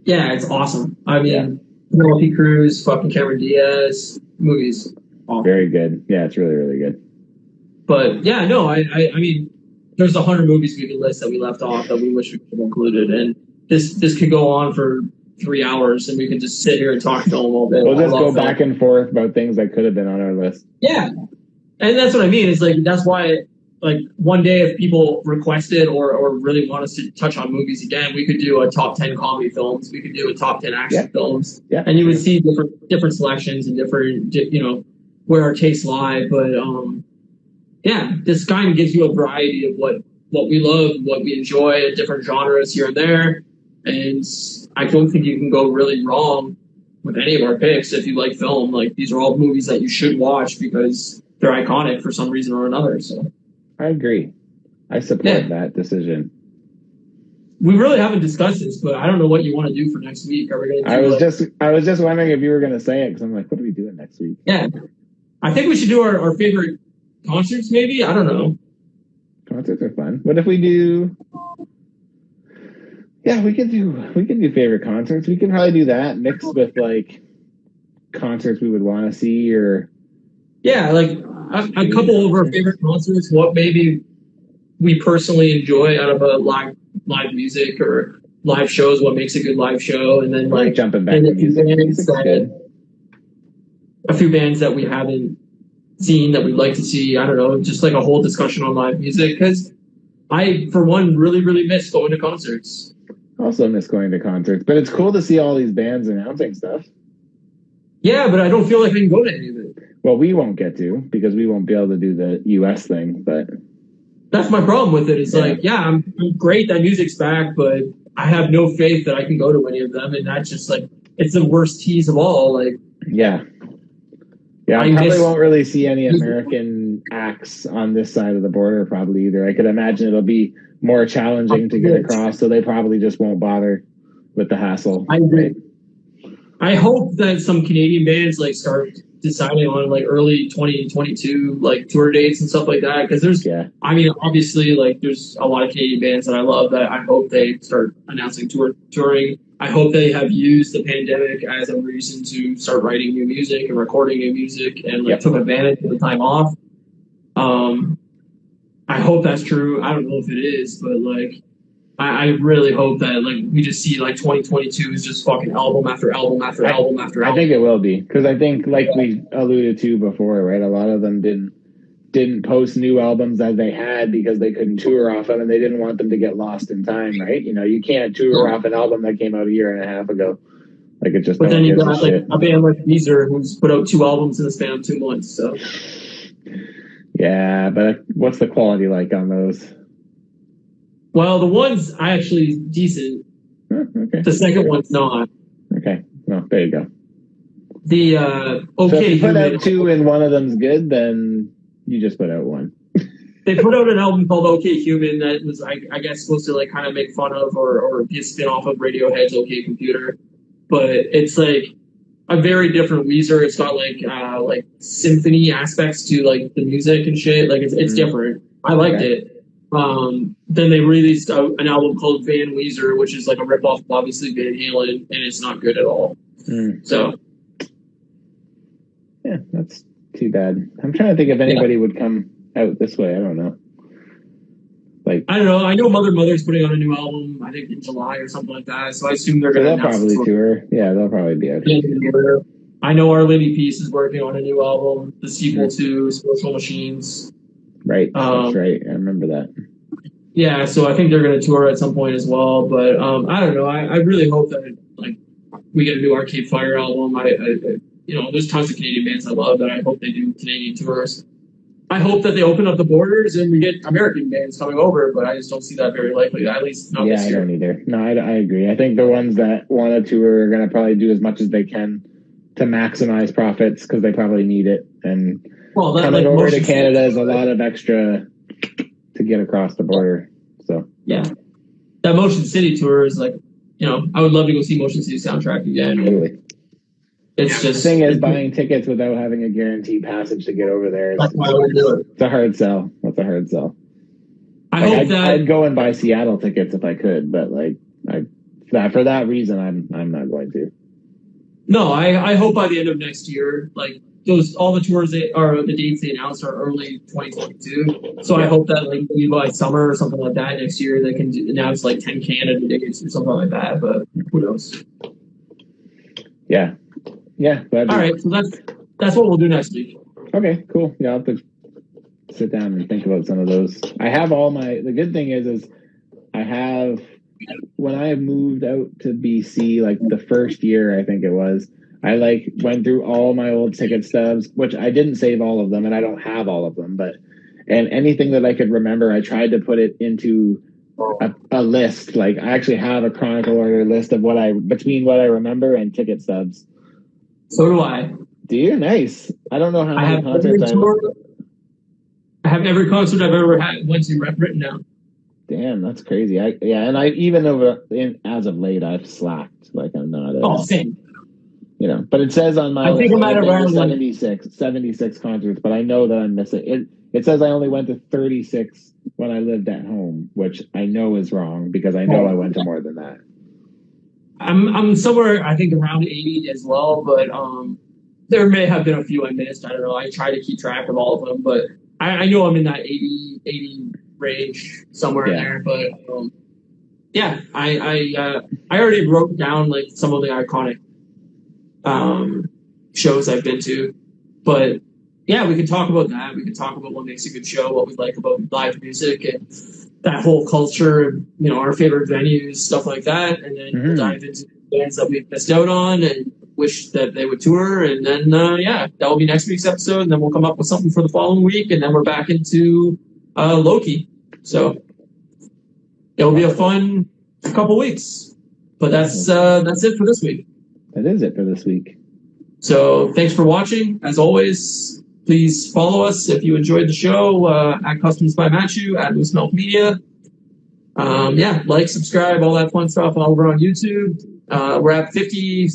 Yeah, it's awesome. I mean, Penelope Cruz, fucking Cameron Diaz, movies. Awesome. Very good. Yeah, it's really, really good. But yeah, no, I mean, there's 100 movies we could list that we left off that we wish we could have included, and this could go on for 3 hours, and we could just sit here and talk film all day. We'll just go back and forth about things that could have been on our list. Yeah, and that's what I mean. It's like that's why, like one day, if people request it or really want us to touch on movies again, we could do a top 10 comedy films. We could do a top 10 action films, and you would see different selections and different, where our tastes lie. But this kind of gives you a variety of what we love, what we enjoy, different genres here and there. And I don't think you can go really wrong with any of our picks if you like film. Like these are all movies that you should watch because they're iconic for some reason or another. So I agree. I support that decision. We really haven't discussed this, but I don't know what you want to do for next week. Are we going to? I was just wondering if you were going to say it because I'm like, what are we doing next week? Yeah, I think we should do our favorite concerts. Maybe I don't know. Concerts are fun. What if we do? Yeah, we can do favorite concerts. We can probably do that mixed with like concerts we would want to see or like a couple of our favorite concerts. What maybe we personally enjoy out of a live music or live shows. What makes a good live show, and then like jumping back to music. A few bands that we haven't seen that we'd like to see. I don't know, just like a whole discussion on live music because I, for one, really really miss going to concerts. Also miss going to concerts, but it's cool to see all these bands announcing stuff. Yeah, but I don't feel like I can go to any of it. Well, we won't get to because we won't be able to do the US thing, but that's my problem with it. It's like, I'm great that music's back, but I have no faith that I can go to any of them, and that's just like it's the worst tease of all. Like, I probably won't really see any American acts on this side of the border probably either. I could imagine it'll be more challenging to get across, so they probably just won't bother with the hassle. I agree. Right? I hope that some Canadian bands like start deciding on like early 2022 like tour dates and stuff like that, because I mean, obviously, like there's a lot of Canadian bands that I love that I hope they start announcing touring. I hope they have used the pandemic as a reason to start writing new music and recording new music and like took advantage of the time off. I hope that's true. I don't know if it is, but like I really hope that like we just see like 2022 is just fucking album after album after album after album. I think it will be, because I think, like we alluded to before, right? A lot of them didn't post new albums that they had because they couldn't tour off them, and they didn't want them to get lost in time, right? You know, you can't tour off an album that came out a year and a half ago. Like it just. But then you got like a band like Weezer who's put out 2 albums in the span of 2 months. So. Yeah, but what's the quality like on those? Well, the one's actually decent. Okay. The second one's not. Okay. Well, there you go. The So if you put out 2 and one of them's good, then you just put out 1. They put out an album called OK Human that was, I guess, supposed to like kind of make fun of or be a spin-off of Radiohead's OK Computer, but it's like a very different Weezer. It's got like symphony aspects to like the music and shit. Like it's different. I liked it. Then they released an album called Van Weezer, which is like a ripoff of obviously Van Halen, and it's not good at all. So, yeah, that's too bad. I'm trying to think if anybody would come out this way. I don't know. Like, I don't know. I know Mother's putting on a new album, I think in July or something like that. So I assume they're going to. They'll probably tour. Yeah, they'll probably be out here. I know Our Lady Peace is working on a new album, the sequel to Spiritual Machines. Right, that's right. I remember that. Yeah, so I think they're going to tour at some point as well. But I don't know. I really hope that like we get a new Arcade Fire album. I you know, there's tons of Canadian bands I love that I hope they do Canadian tours. I hope that they open up the borders and we get American bands coming over, but I just don't see that very likely. At least not this year. I don't either. No, I agree. I think the ones that want to tour are going to probably do as much as they can to maximize profits because they probably need it. And coming over to Canada is a lot of extra to get across the border. So yeah, that Motion City tour is like, you know, I would love to go see Motion City Soundtrack again. Totally. It's just the thing is buying tickets without having a guaranteed passage to get over there. That's why I would do it. It's a hard sell. That's a hard sell. I'd go and buy Seattle tickets if I could, but for that reason, I'm not going to. No, I hope by the end of next year, like all the tours the dates they announced are early 2022. So I hope that like maybe by summer or something like that next year they can announce like 10 Canada dates or something like that. But who knows? Yeah. Yeah. All right. So that's what we'll do next week. Okay. Cool. Yeah, I'll have to sit down and think about some of those. I have the good thing is I have, when I moved out to BC, like the first year, I think it was, I like went through all my old ticket stubs, which I didn't save all of them and I don't have all of them, and anything that I could remember, I tried to put it into a list. Like I actually have a Chronicle order list of between what I remember and ticket stubs. So do I. Do you? Nice. I don't know how many concerts I have every concert I've ever went to written down. Damn, that's crazy. And I even as of late I've slacked. Like I'm not. Same. You know, but it says on my. I think I'm at around 76 concerts, but I know that I'm missing. It says I only went to 36 when I lived at home, which I know is wrong because I know I went to more than that. I'm somewhere, I think, around 80 as well, but there may have been a few I missed. I don't know. I try to keep track of all of them, but I know I'm in that 80 range somewhere in there. But yeah, I already wrote down like some of the iconic shows I've been to, but yeah, we can talk about that. We can talk about what makes a good show, what we like about live music, and that whole culture, you know, our favorite venues, stuff like that, and then we'll dive into bands that we've missed out on and wish that they would tour, and then that will be next week's episode, and then we'll come up with something for the following week, and then we're back into Loki. So it'll be a fun couple weeks, but that's it for this week. That is it for this week. So thanks for watching. As always, please follow us if you enjoyed the show at Customs by Matthew, at Loose Milk Media. Like, subscribe, all that fun stuff over on YouTube. We're at 50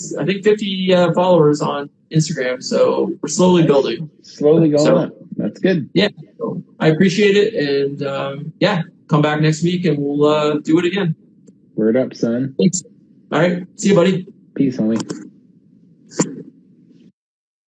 followers on Instagram. So we're slowly building. Slowly going up. That's good. Yeah. So I appreciate it. And come back next week and we'll do it again. Word up, son. Thanks. All right. See you, buddy. Peace, homie.